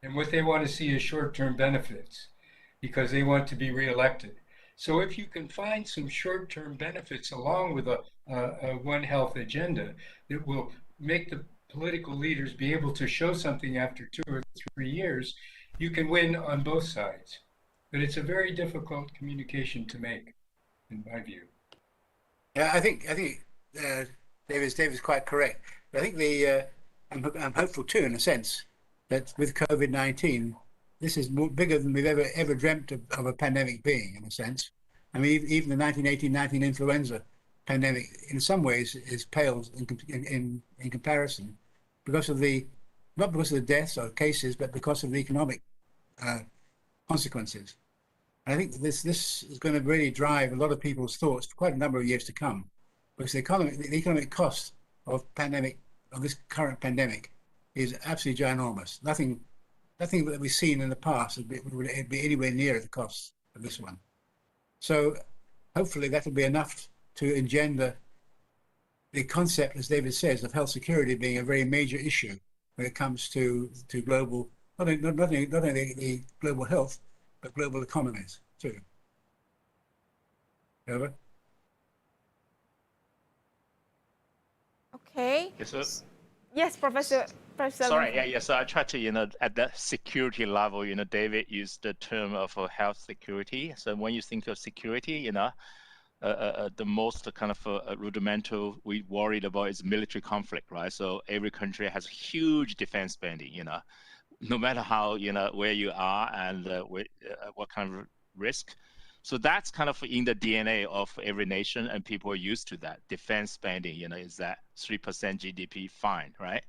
B: And what they want to see is short-term benefits because they want to be reelected. So if you can find some short-term benefits along with a One Health agenda that will make the political leaders be able to show something after 2 or 3 years, you can win on both sides. But it's a very difficult communication to make, in my view.
C: Yeah, I think David's quite correct. But I think I'm hopeful too, in a sense, that with COVID-19, this is bigger than we've ever dreamt of a pandemic being, in a sense. I mean, even the 1918-19 influenza pandemic, in some ways, is pales in comparison, because of not because of the deaths or cases, but because of the economic consequences. And I think this is going to really drive a lot of people's thoughts for quite a number of years to come, because the economic cost of this current pandemic is absolutely ginormous. Nothing that we've seen in the past would be anywhere near the cost of this one. So hopefully that will be enough to engender the concept, as David says, of health security being a very major issue when it comes to global, not only the global health, but global economies too. Over.
A: Okay.
D: Yes, sir.
A: Yes, Professor.
D: Sorry, yeah. So I try to, at the security level, David used the term of health security. So when you think of security, the most kind of rudimental we worried about is military conflict, right? So every country has huge defense spending, no matter how, where you are and what kind of risk. So that's kind of in the DNA of every nation, and people are used to that. Defense spending, is that 3% GDP, fine, right?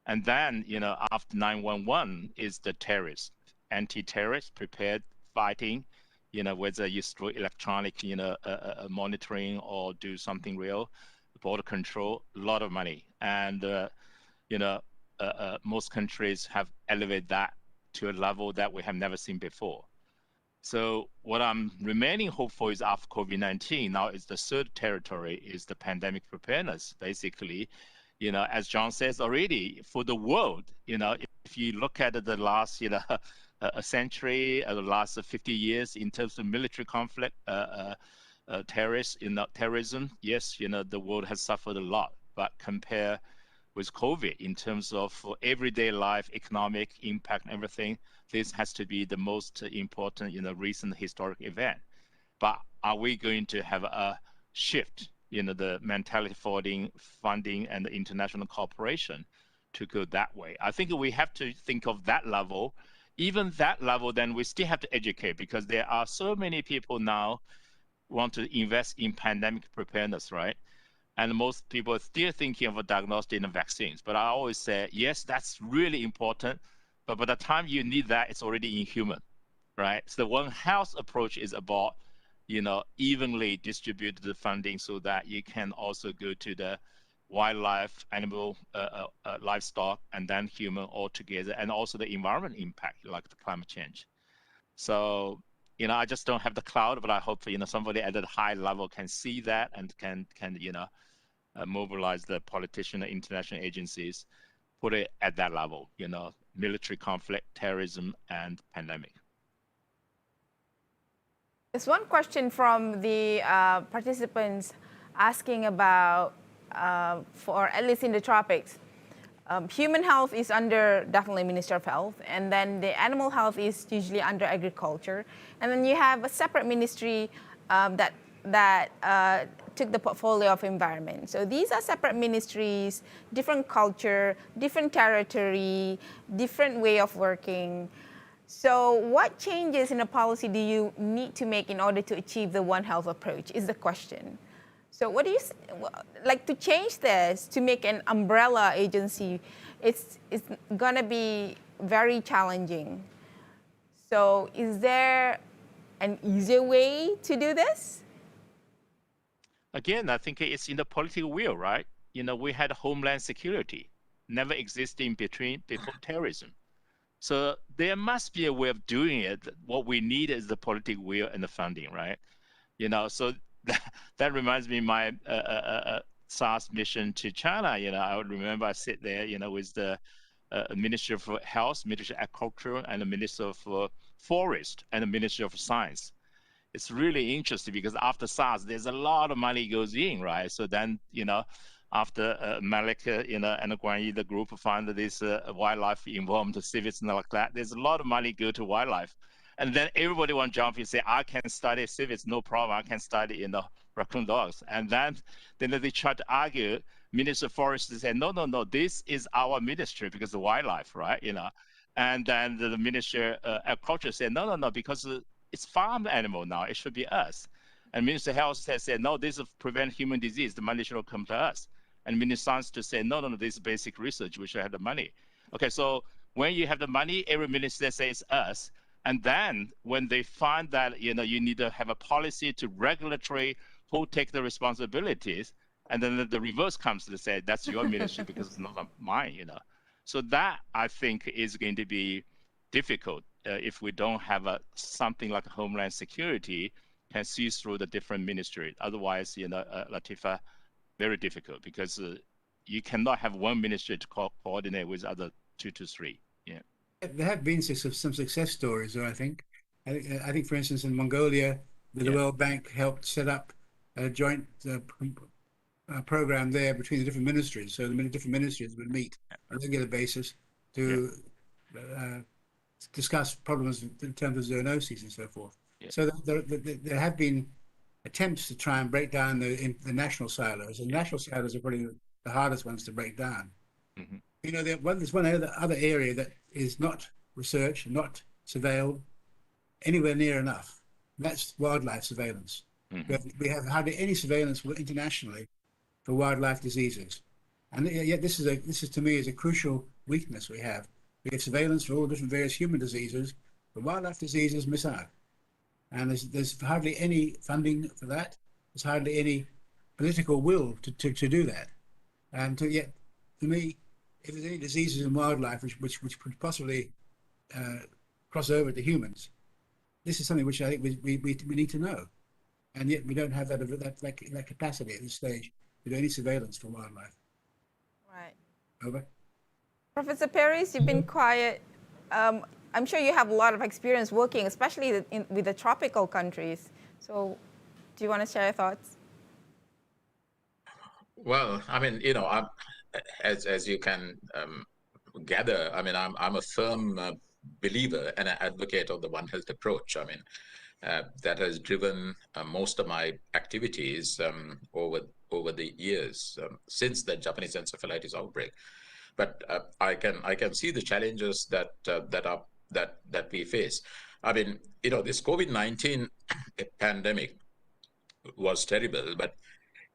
D: And then, after 9/11 is the terrorist, anti-terrorist, prepared fighting, whether you through electronic, monitoring or do something real, border control, a lot of money. And, most countries have elevated that to a level that we have never seen before. So what I'm remaining hopeful is after COVID-19, now is the third territory is the pandemic preparedness, basically. As John says already, for the world, if you look at the last, a century, the last 50 years in terms of military conflict, terrorism, yes, the world has suffered a lot, but compare with COVID in terms of everyday life, economic impact, and everything, this has to be the most important, recent historic event. But are we going to have a shift, the mentality funding and the international cooperation to go that way? I think we have to think of that level. Even that level, then we still have to educate, because there are so many people now want to invest in pandemic preparedness, right? And most people are still thinking of a diagnostic and vaccines. But I always say, yes, that's really important. But by the time you need that, it's already in human, right? So the One Health approach is about, evenly distribute the funding so that you can also go to the wildlife, animal, livestock, and then human all together, and also the environment impact, like the climate change. So, I just don't have the cloud, but I hope, somebody at a high level can see that and can mobilize the politician and international agencies, put it at that level, military conflict, terrorism, and pandemic.
A: There's one question from the participants asking about, for at least in the tropics, human health is under definitely Minister of Health, and then the animal health is usually under agriculture, and then you have a separate ministry that took the portfolio of environment. So these are separate ministries, different culture, different territory, different way of working. So what changes in the policy do you need to make in order to achieve the One Health approach is the question. So what do you, like to change this, to make an umbrella agency, it's gonna be very challenging. So is there an easier way to do this?
D: Again, I think it's in the political will, right? We had homeland security, never existed in between before terrorism. So there must be a way of doing it. What we need is the political will and the funding, right? So that reminds me of my SARS mission to China. I would remember I sit there, with the Minister of Health, Minister of Agriculture, and the Minister of Forest, and the Minister of Science. It's really interesting because after SARS, there's a lot of money goes in, right? So then, after Malik, and Guan Yi, the group found this wildlife involved civics and like that, there's a lot of money go to wildlife. And then everybody want to jump in and say, I can study civics, no problem. I can study, raccoon dogs. And then they try to argue, Minister of Forest said, no, this is our ministry because of wildlife, right? And then the Minister of Agriculture said, no, because it's farm animal now, it should be us. And Minister of Health has said, no, this is prevent human disease, the money should come to us. And Minister of Science to say, no, this is basic research, we should have the money. Okay, so when you have the money, every minister says us. And then when they find that, you need to have a policy to regulatory who take the responsibilities, and then the reverse comes to say, that's your ministry because it's not mine, So that, I think, is going to be difficult if we don't have something like Homeland Security can see through the different ministries. Otherwise, Latifa, very difficult because you cannot have one ministry to coordinate with other 2 to 3. Yeah.
C: There have been some success stories, though, I think. I think, for instance, in Mongolia, the World Bank helped set up a joint program there between the different ministries. So the different ministries would meet on a regular basis to discuss problems in terms of zoonoses and so forth. Yeah. So there have been attempts to try and break down the national silos, and national silos are probably the hardest ones to break down. Mm-hmm. There's one other area that is not researched, not surveilled anywhere near enough. That's wildlife surveillance. Mm-hmm. We have hardly any surveillance internationally for wildlife diseases, and yet this is to me is a crucial weakness we have. We have surveillance for all different various human diseases, but wildlife diseases miss out. And there's hardly any funding for that. There's hardly any political will to do that. And yet, to me, if there's any diseases in wildlife which could possibly cross over to humans, this is something which I think we need to know. And yet we don't have that capacity at this stage to do any surveillance for wildlife.
A: Right.
C: Over.
A: Professor Paris, you've been quiet. I'm sure you have a lot of experience working, especially with the tropical countries. So do you want to share your thoughts?
E: Well, I mean, as you can gather, I mean, I'm a firm believer and an advocate of the One Health approach. I mean, that has driven most of my activities over the years since the Japanese encephalitis outbreak. But I can see the challenges that we face. I mean, this COVID-19 pandemic was terrible, but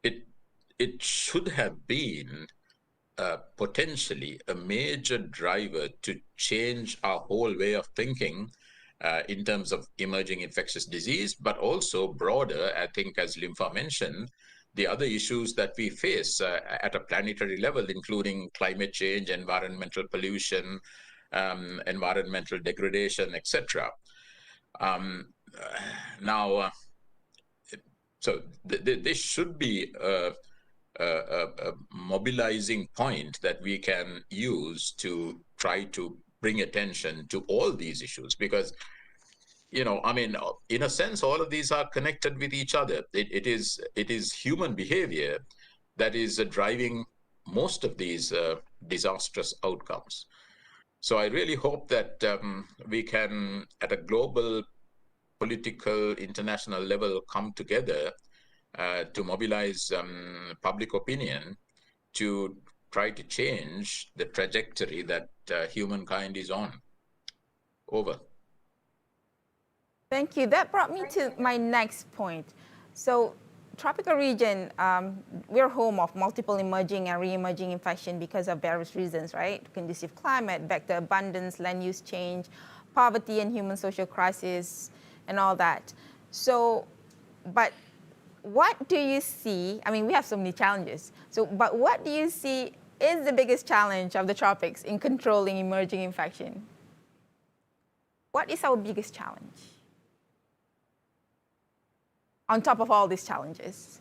E: it should have been potentially a major driver to change our whole way of thinking in terms of emerging infectious disease, but also broader, I think, as Limfa mentioned, the other issues that we face at a planetary level, including climate change, environmental pollution, environmental degradation, etc. Now, so this should be a mobilizing point that we can use to try to bring attention to all these issues, because you know, I mean, in a sense, all of these are connected with each other. It is human behavior that is driving most of these disastrous outcomes. So I really hope that we can, at a global, political, international level, come together to mobilize public opinion to try to change the trajectory that humankind is on. Over.
A: Thank you. That brought me to my next point. So, tropical region, we're home of multiple emerging and re-emerging infection because of various reasons, right? Conducive climate, vector abundance, land use change, poverty and human social crisis, and all that. So, but what do you see? I mean, we have so many challenges. So, but what do you see is the biggest challenge of the tropics in controlling emerging infection? What is our biggest challenge on top of all these challenges?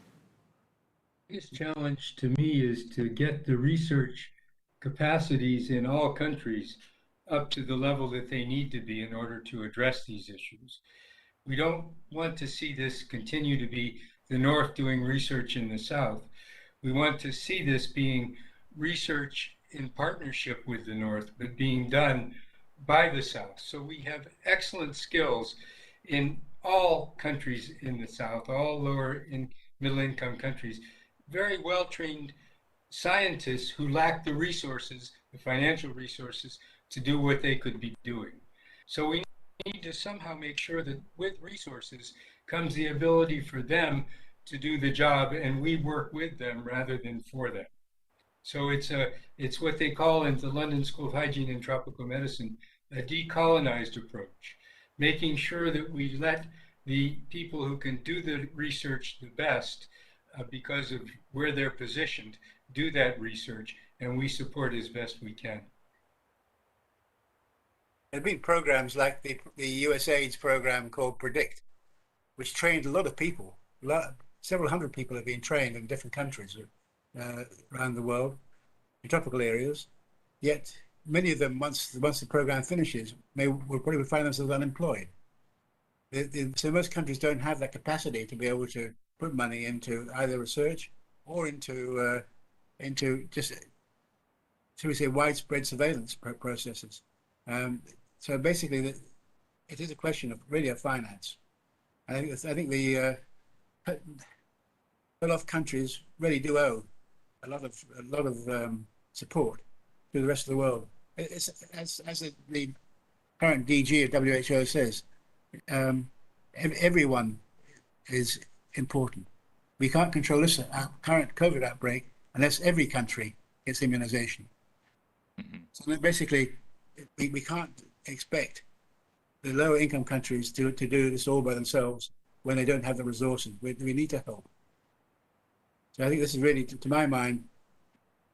B: The biggest challenge to me is to get the research capacities in all countries up to the level that they need to be in order to address these issues. We don't want to see this continue to be the North doing research in the South. We want to see this being research in partnership with the North, but being done by the South. So we have excellent skills in all countries in the South, all lower and middle income countries, very well-trained scientists who lack the resources, the financial resources, to do what they could be doing. So we need to somehow make sure that with resources comes the ability for them to do the job, and we work with them rather than for them. So it's what they call in the London School of Hygiene and Tropical Medicine a decolonized approach, making sure that we let the people who can do the research the best because of where they're positioned do that research, and we support as best we can.
C: There have been programs like the USAID's program called PREDICT, which trained a lot of people. Several hundred people have been trained in different countries around the world, in tropical areas. Yet many of them, once the program finishes, will probably find themselves unemployed. So most countries don't have that capacity to be able to put money into either research or into just, shall we say, widespread surveillance processes. So basically, it is a question of really of finance. I think the a lot of countries really do owe a lot of support to the rest of the world. It's, as the current DG of WHO says, everyone is important. We can't control this current COVID outbreak unless every country gets immunization. So basically, we can't expect the lower income countries to do this all by themselves when they don't have the resources. We need to help. So I think this is really, to my mind,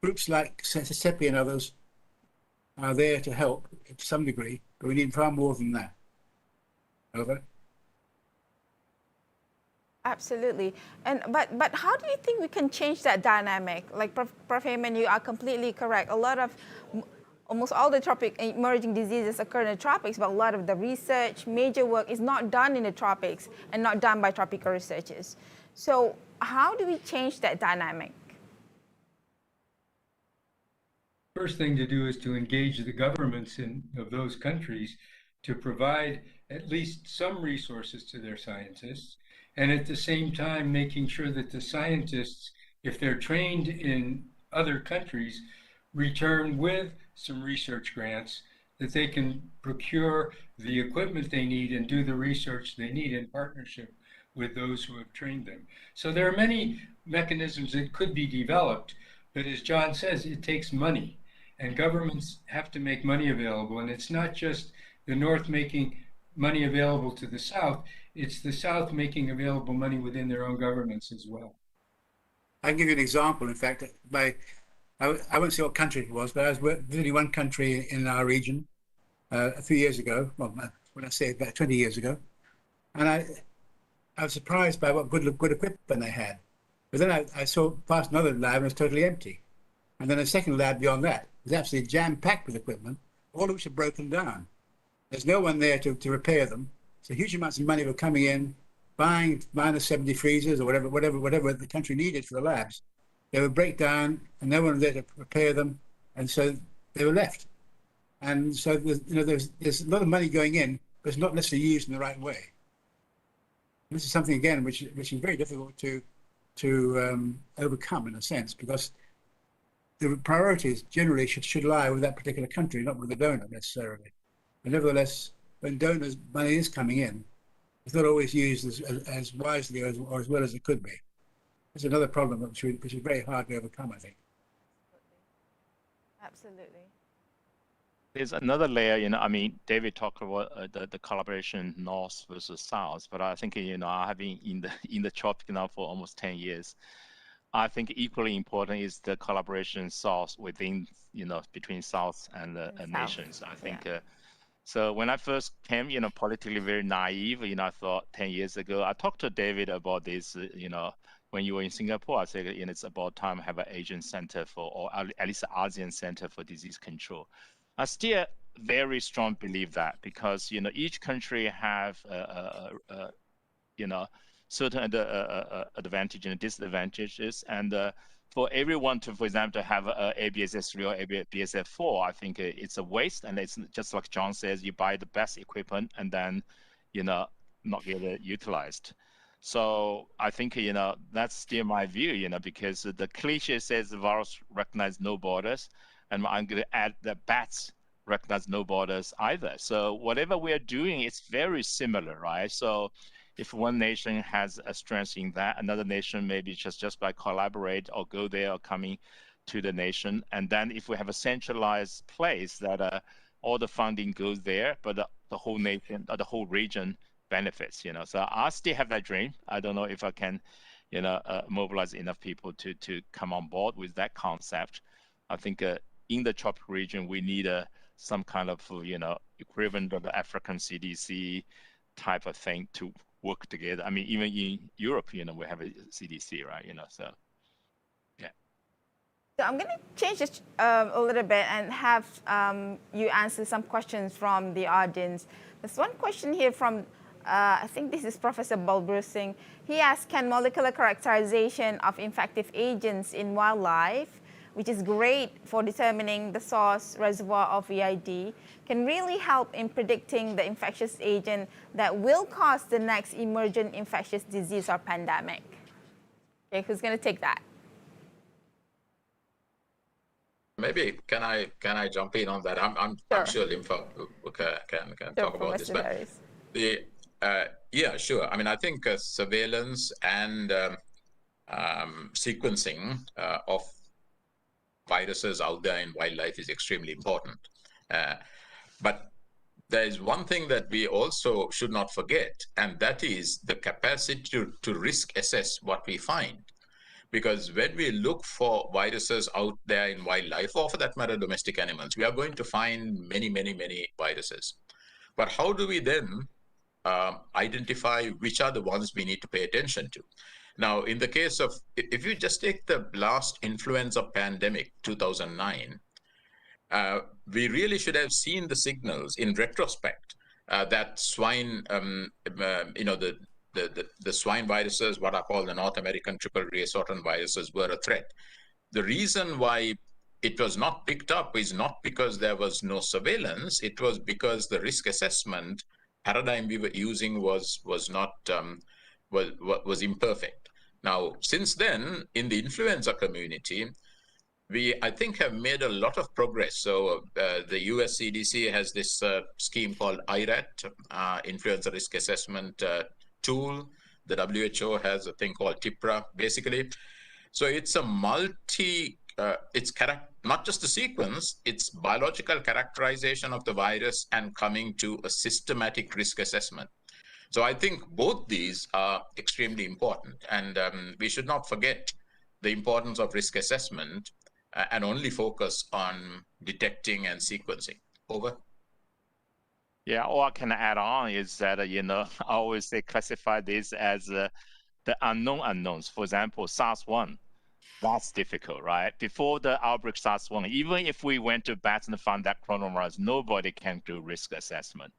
C: groups like CEPI and others are there to help to some degree, but we need far more than that. Over.
A: Absolutely. But how do you think we can change that dynamic? Like Prof. Heyman, you are completely correct. Almost all the tropic emerging diseases occur in the tropics, but a lot of the research, major work is not done in the tropics and not done by tropical researchers. So how do we change that dynamic?
B: First thing to do is to engage the governments of those countries to provide at least some resources to their scientists, and at the same time making sure that the scientists, if they're trained in other countries, return with some research grants that they can procure the equipment they need and do the research they need in partnership with those who have trained them. So there are many mechanisms that could be developed, but as John says, it takes money, and governments have to make money available. And it's not just the North making money available to the South, it's the South making available money within their own governments as well.
C: I can give you an example. In fact, I won't say what country it was, but I was visiting one country in our region a few years ago. Well, when I say about 20 years ago, and I was surprised by what good equipment they had. But then I saw past another lab and it was totally empty. And then a second lab beyond that was absolutely jam-packed with equipment, all of which are broken down. There's no one there to repair them. So huge amounts of money were coming in, buying -70 freezers or whatever the country needed for the labs. They would break down, and no one was there to repair them, and so they were left. And so there's a lot of money going in, but it's not necessarily used in the right way. And this is something again which is very difficult to overcome in a sense, because the priorities generally should lie with that particular country, not with the donor necessarily. But nevertheless, when donors' money is coming in, it's not always used as wisely or as well as it could be. It's another problem which is very hard to overcome, I think.
A: Absolutely.
D: There's another layer, I mean, David talked about the collaboration North versus South, but I think, I have been in the Tropics now for almost 10 years. I think equally important is the collaboration South within, between South and nations. I think, so when I first came, politically very naive, I thought 10 years ago, I talked to David about this, when you were in Singapore, I said, it's about time to have an Asian center or at least an ASEAN center for disease control. I still very strong believe that, because each country have certain advantages and disadvantages, and for everyone to, for example, to have a ABSS3 or ABSF4, I think it's a waste, and it's just like John says, you buy the best equipment and then not get it utilized. So I think that's still my view, because the cliche says the virus recognize no borders, and I'm going to add that bats recognize no borders either. So whatever we are doing, it's very similar, right? So if one nation has a strength in that, another nation maybe just by collaborate or go there or coming to the nation. And then if we have a centralized place that all the funding goes there, but the whole nation or the whole region benefits, So I still have that dream. I don't know if I can, mobilize enough people to come on board with that concept. I think in the tropic region, we need some kind of, equivalent of the African CDC type of thing to work together. I mean, even in Europe, we have a CDC, right? So, yeah.
A: So I'm going to change this a little bit and have you answer some questions from the audience. There's one question here from, I think this is Professor Balbur Singh. He asks, can molecular characterization of infective agents in wildlife, which is great for determining the source reservoir of VID, can really help in predicting the infectious agent that will cause the next emergent infectious disease or pandemic? Okay, who's going to take that?
E: Maybe can I jump in on that? I'm sure Limfa can talk about this. But yeah, sure. I mean, I think surveillance and sequencing of viruses out there in wildlife is extremely important. But there is one thing that we also should not forget, and that is the capacity to risk assess what we find. Because when we look for viruses out there in wildlife, or for that matter, domestic animals, we are going to find many, many, many viruses. But how do we then identify which are the ones we need to pay attention to? Now, in the case of, if you just take the last influenza pandemic, 2009, we really should have seen the signals in retrospect that swine, the swine viruses, what are called the North American triple reassortant viruses, were a threat. The reason why it was not picked up is not because there was no surveillance. It was because the risk assessment paradigm we were using was imperfect. Now, since then, in the influenza community, we, I think, have made a lot of progress. So the US CDC has this scheme called IRAT, Influenza Risk Assessment Tool. The WHO has a thing called TIPRA, basically. So it's a it's not just a sequence, it's biological characterization of the virus and coming to a systematic risk assessment. So I think both these are extremely important, and we should not forget the importance of risk assessment and only focus on detecting and sequencing. Over.
D: Yeah, all I can add on is that, I always say classify this as the unknown unknowns. For example, SARS-1, that's difficult, right? Before the outbreak SARS-1, even if we went to bats and found that coronavirus, nobody can do risk assessment.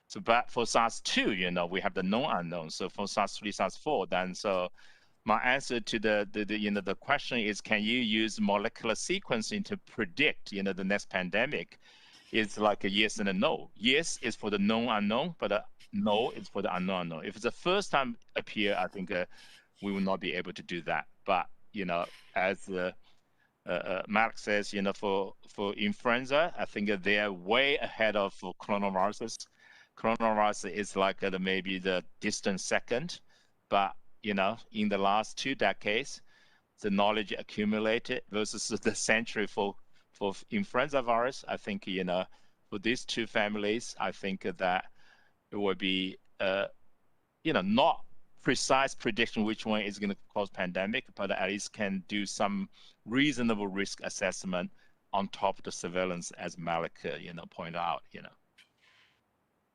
D: So, but for SARS-2, we have the known unknown. So for SARS-3, SARS-4, then so my answer to the question is, can you use molecular sequencing to predict, the next pandemic? It's like a yes and a no. Yes is for the known unknown, but no is for the unknown unknown. If it's the first time appear, I think we will not be able to do that. But as Mark says, for influenza, I think they are way ahead of coronaviruses. Coronavirus is like maybe the distant second, but in the last 2 decades, the knowledge accumulated versus the century for influenza virus, I think for these two families, I think that it would be not precise prediction which one is going to cause pandemic, but at least can do some reasonable risk assessment on top of the surveillance, as Malik pointed out.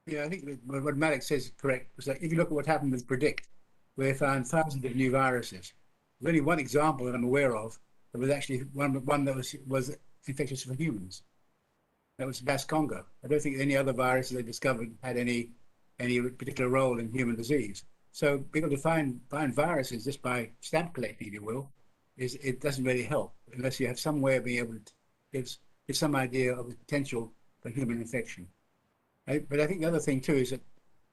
C: Yeah, I think what Malik says is correct. Because if you look at what happened with Predict, where they found thousands of new viruses, there's only one example that I'm aware of that was actually one that was infectious for humans. That was Bas Congo. I don't think any other viruses they discovered had any particular role in human disease. So being able to find viruses just by stamp collecting, if you will, it doesn't really help unless you have some way of being able to give some idea of the potential for human infection. But I think the other thing too is that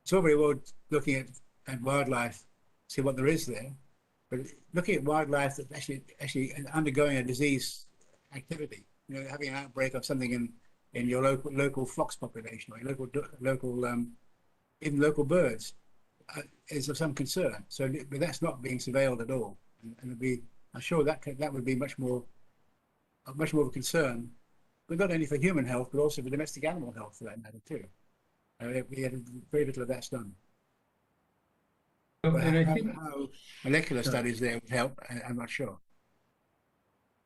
C: it's all very well looking at wildlife, see what there is there, but looking at wildlife that's actually undergoing a disease activity, having an outbreak of something in your local fox population or your even local birds is of some concern. So, but that's not being surveilled at all, and I'm sure that would be much more of a concern, but not only for human health, but also for domestic animal health, for that matter too. We had very little of that's done.
B: And I think
C: how molecular studies there would help, I'm not sure.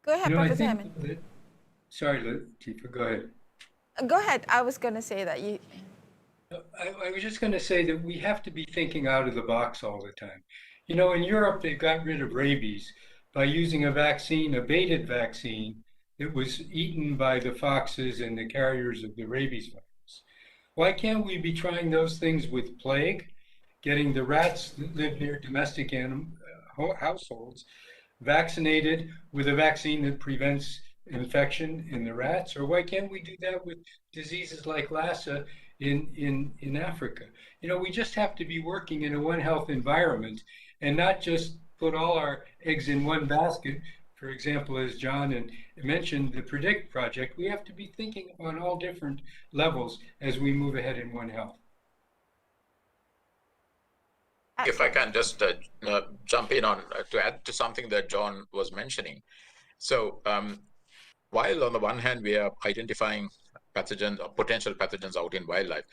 A: Go ahead, Professor Hammond.
B: Sorry, Latifah, go ahead.
A: Go ahead. I was going to say that you.
B: I was just going to say that we have to be thinking out of the box all the time. In Europe, they got rid of rabies by using a baited vaccine that was eaten by the foxes and the carriers of the rabies virus. Why can't we be trying those things with plague, getting the rats that live near domestic households vaccinated with a vaccine that prevents infection in the rats? Or why can't we do that with diseases like Lassa in Africa? We just have to be working in a One Health environment and not just put all our eggs in one basket. For example, as John mentioned, the Predict project, we have to be thinking on all different levels as we move ahead in One Health.
E: If I can just jump in on to add to something that John was mentioning. So while on the one hand, we are identifying pathogens or potential pathogens out in wildlife,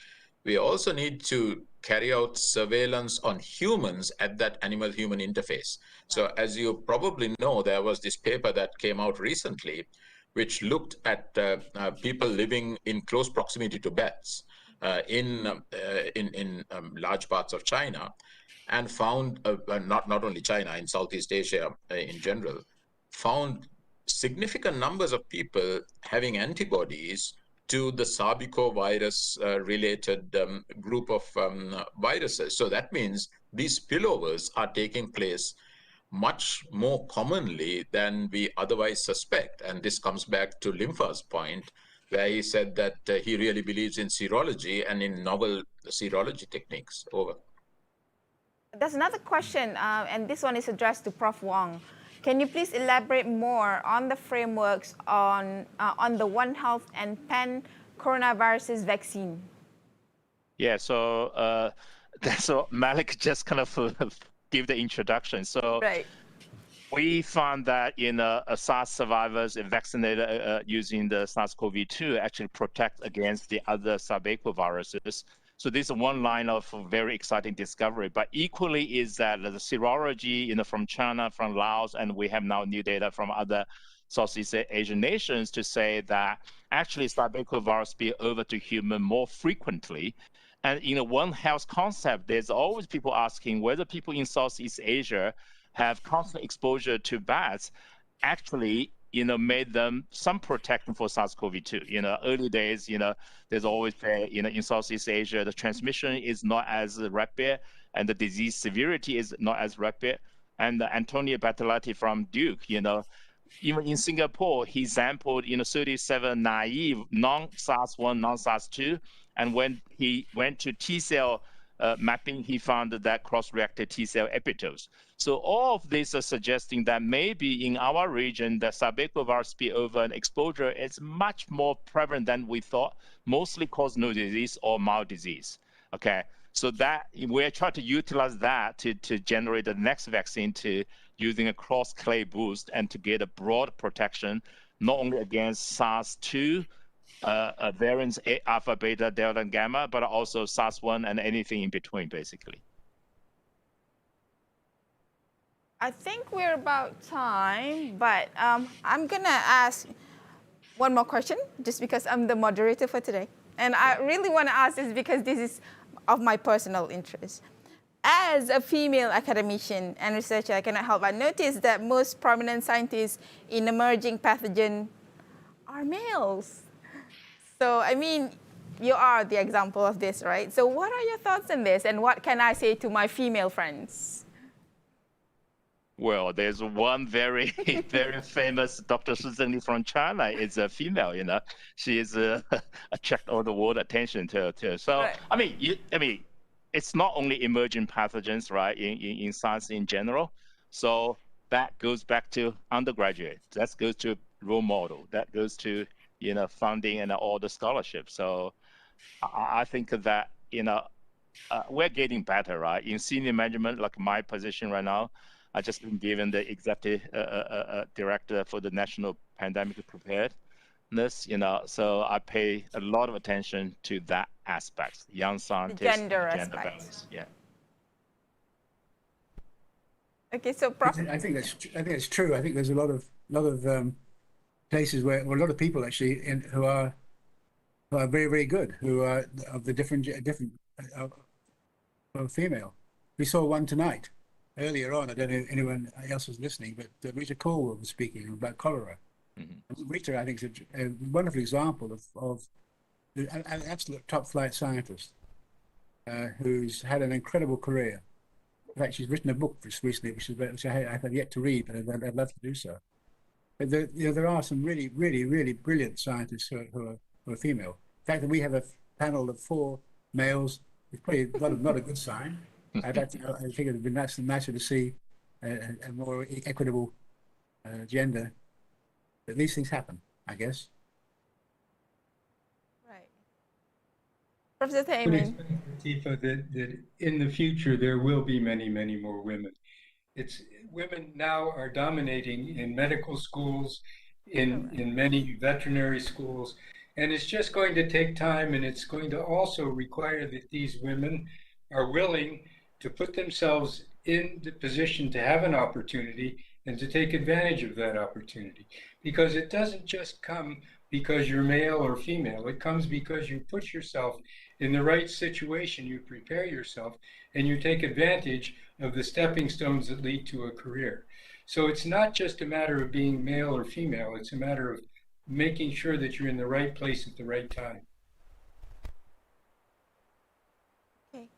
E: we also need to carry out surveillance on humans at that animal-human interface. So as you probably know, there was this paper that came out recently, which looked at people living in close proximity to bats in large parts of China, and found, not only China, in Southeast Asia in general, found significant numbers of people having antibodies to the Sarbeco-virus related group of viruses. So that means these spillovers are taking place much more commonly than we otherwise suspect. And this comes back to Lympha's point, where he said that he really believes in serology and in novel serology techniques. Over.
A: There's another question, and this one is addressed to Prof. Wong. Can you please elaborate more on the frameworks on the One Health and pan-coronaviruses vaccine?
D: Yeah, so Malik just kind of give the introduction. So
A: right.
D: We found that in SARS survivors vaccinated using the SARS-CoV-2 actually protect against the other Sarbeco viruses. So this is one line of very exciting discovery, but equally is that the serology, from China, from Laos, and we have now new data from other Southeast Asian nations to say that actually Sarbeco virus spill over to human more frequently. And in a One Health concept, there's always people asking whether people in Southeast Asia have constant exposure to bats. Actually, made them some protection for SARS-CoV-2. Early days, there's always, in Southeast Asia, the transmission is not as rapid and the disease severity is not as rapid. And Antonio Bertolotti from Duke, even in Singapore, he sampled 37 naive non-SARS-1, non-SARS-2, and when he went to T-cell mapping, he found that cross-reactive T-cell epitopes. So all of this are suggesting that maybe in our region, the sarbecovirus spillover and exposure is much more prevalent than we thought, mostly cause no disease or mild disease. Okay, so that we're trying to utilize that to generate the next vaccine to using a cross-clade boost and to get a broad protection, not only against SARS-2, variants alpha, beta, delta, and gamma, but also SARS-1 and anything in between, basically.
A: I think we're about time, but I'm going to ask one more question, just because I'm the moderator for today. And I really want to ask this because this is of my personal interest. As a female academician and researcher, I cannot help but notice that most prominent scientists in emerging pathogen are males. So, I mean, you are the example of this, right? So what are your thoughts on this, and what can I say to my female friends?
D: Well, there's one very, very famous Dr. Susan Lee from China. Is a female, She is attract all the world attention to. So, right. I mean, it's not only emerging pathogens, right? In science in general. So that goes back to undergraduate. That goes to role model. That goes to funding and all the scholarship. So I think that we're getting better, right? In senior management, like my position right now. I just been given the executive director for the National Pandemic Preparedness, so I pay a lot of attention to that aspect, young scientists,
A: gender
D: balance, yeah.
A: Okay, so Prof.
C: I think that's true. I think there's a lot of places where a lot of people actually who are very, very good, who are of the different female. We saw one tonight. Earlier on, I don't know if anyone else was listening, but Rita Caldwell was speaking about cholera. Mm-hmm. Rita, I think, is a wonderful example of an absolute top-flight scientist who's had an incredible career. In fact, she's written a book just recently, which I have yet to read, but I'd love to do so. But there are some really, really, really brilliant scientists who are female. The fact that we have a panel of 4 males is probably not a good sign. I think it would be nicer to see a more equitable gender. But these things happen, I guess.
A: Right. Professor Taiman.
B: Latifa, that in the future there will be many, many more women. Women now are dominating in medical schools, in many veterinary schools, and it's just going to take time, and it's going to also require that these women are willing to put themselves in the position to have an opportunity and to take advantage of that opportunity. Because it doesn't just come because you're male or female. It comes because you put yourself in the right situation, you prepare yourself, and you take advantage of the stepping stones that lead to a career. So it's not just a matter of being male or female, it's a matter of making sure that you're in the right place at the right time.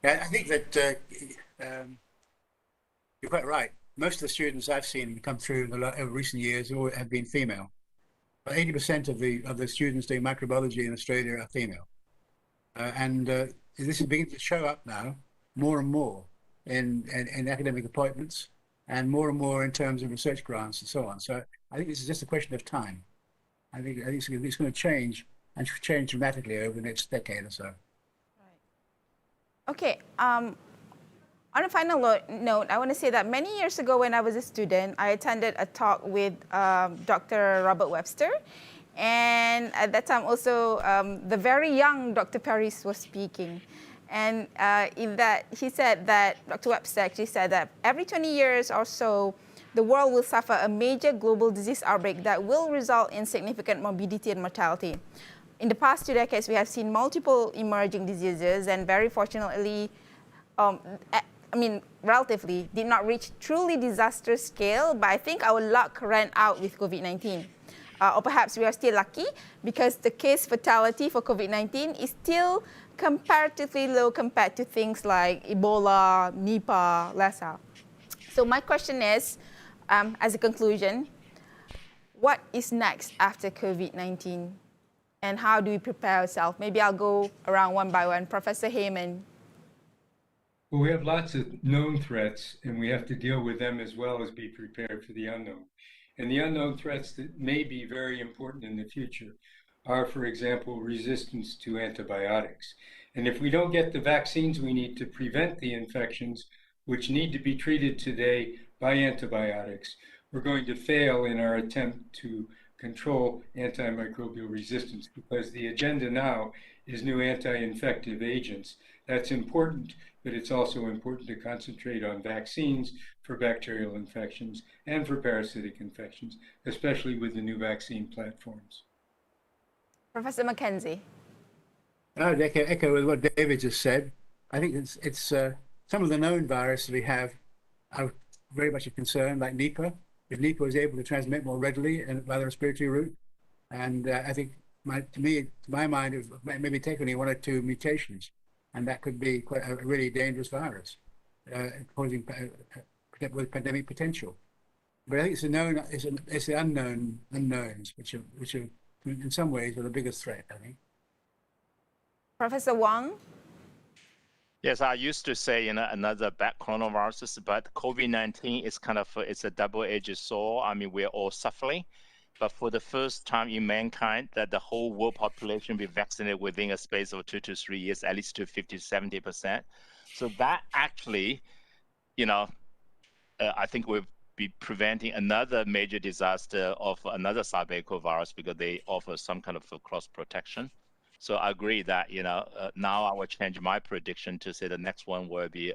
C: I think that you're quite right. Most of the students I've seen come through over recent years have been female. But 80% of the students doing microbiology in Australia are female. And this is beginning to show up now more and more in academic appointments and more in terms of research grants and so on. So I think this is just a question of time. I think it's going to change and change dramatically over the next decade or so.
A: Okay, on a final note, I want to say that many years ago when I was a student, I attended a talk with Dr. Robert Webster. And at that time also, the very young Dr. Paris was speaking. And in that, he said that, Dr. Webster actually said that every 20 years or so, the world will suffer a major global disease outbreak that will result in significant morbidity and mortality. In the past 2 decades, we have seen multiple emerging diseases, and very fortunately, relatively, did not reach truly disastrous scale, but I think our luck ran out with COVID-19. or perhaps we are still lucky because the case fatality for COVID-19 is still comparatively low compared to things like Ebola, Nipah, Lassa. So my question is, as a conclusion, what is next after COVID-19? And how do we prepare ourselves? Maybe I'll go around one by one. Professor Heyman.
B: Well, we have lots of known threats, and we have to deal with them as well as be prepared for the unknown. And the unknown threats that may be very important in the future are, for example, resistance to antibiotics. And if we don't get the vaccines we need to prevent the infections, which need to be treated today by antibiotics, we're going to fail in our attempt to control antimicrobial resistance, because the agenda now is new anti-infective agents. That's important, but it's also important to concentrate on vaccines for bacterial infections and for parasitic infections, especially with the new vaccine platforms.
A: Professor Mackenzie.
C: I would echo with what David just said. I think it's some of the known viruses we have are very much a concern, like Nipah. If Nipah was able to transmit more readily and by the respiratory route, and I think, to my mind, it maybe take only 1 or 2 mutations, and that could be quite a really dangerous virus, posing with pandemic potential. But I think it's the unknowns, which are in some ways are the biggest threat, I think.
A: Professor Wang.
D: Yes, I used to say, another bad coronavirus, but COVID-19 is it's a double-edged sword. I mean, we're all suffering, but for the first time in mankind, that the whole world population be vaccinated within a space of 2 to 3 years, at least to 50 to 70%. So that actually, I think we'll be preventing another major disaster of another cybecovirus, because they offer some kind of cross protection. So I agree that, now I will change my prediction to say the next one will be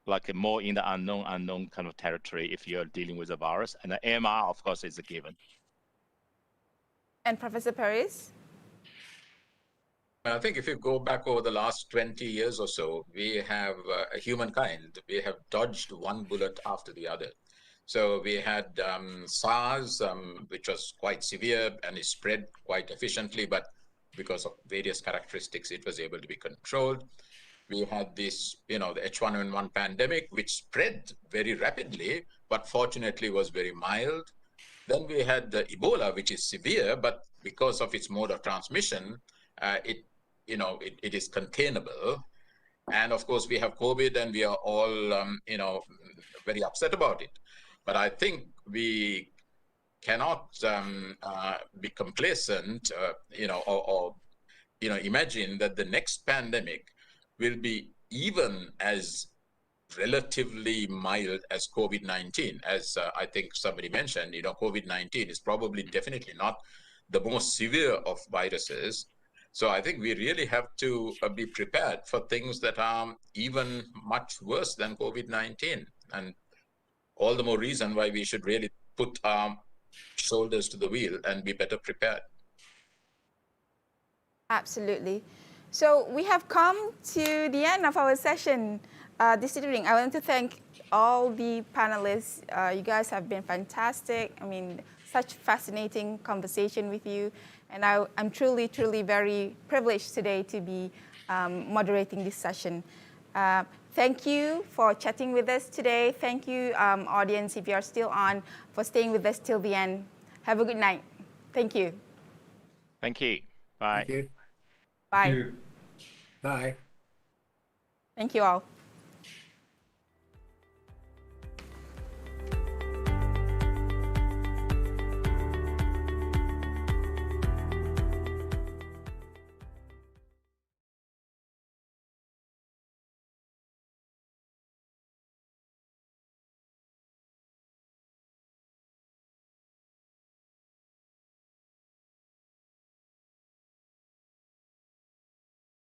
D: like a more in the unknown kind of territory if you're dealing with a virus. And the AMR, of course, is a given.
A: And Professor Paris?
E: I think if you go back over the last 20 years or so, we have humankind, we have dodged one bullet after the other. So we had SARS, which was quite severe and it spread quite efficiently, but because of various characteristics, it was able to be controlled. We had this, the H1N1 pandemic, which spread very rapidly, but fortunately was very mild. Then we had the Ebola, which is severe, but because of its mode of transmission, it is containable. And of course, we have COVID, and we are all, very upset about it. But I think we cannot be complacent, or imagine that the next pandemic will be even as relatively mild as COVID-19. As I think somebody mentioned, COVID-19 is probably definitely not the most severe of viruses. So I think we really have to be prepared for things that are even much worse than COVID-19. And all the more reason why we should really put our shoulders to the wheel and be better prepared.
A: Absolutely. So we have come to the end of our session this evening. I want to thank all the panelists. You guys have been fantastic. I mean, such fascinating conversation with you. And I'm truly, truly very privileged today to be moderating this session. Thank you for chatting with us today. Thank you, audience, if you're still on, for staying with us till the end. Have a good night. Thank you.
D: Thank you. Bye.
C: Thank you.
A: Bye.
B: Thank you.
C: Bye.
A: Thank you all.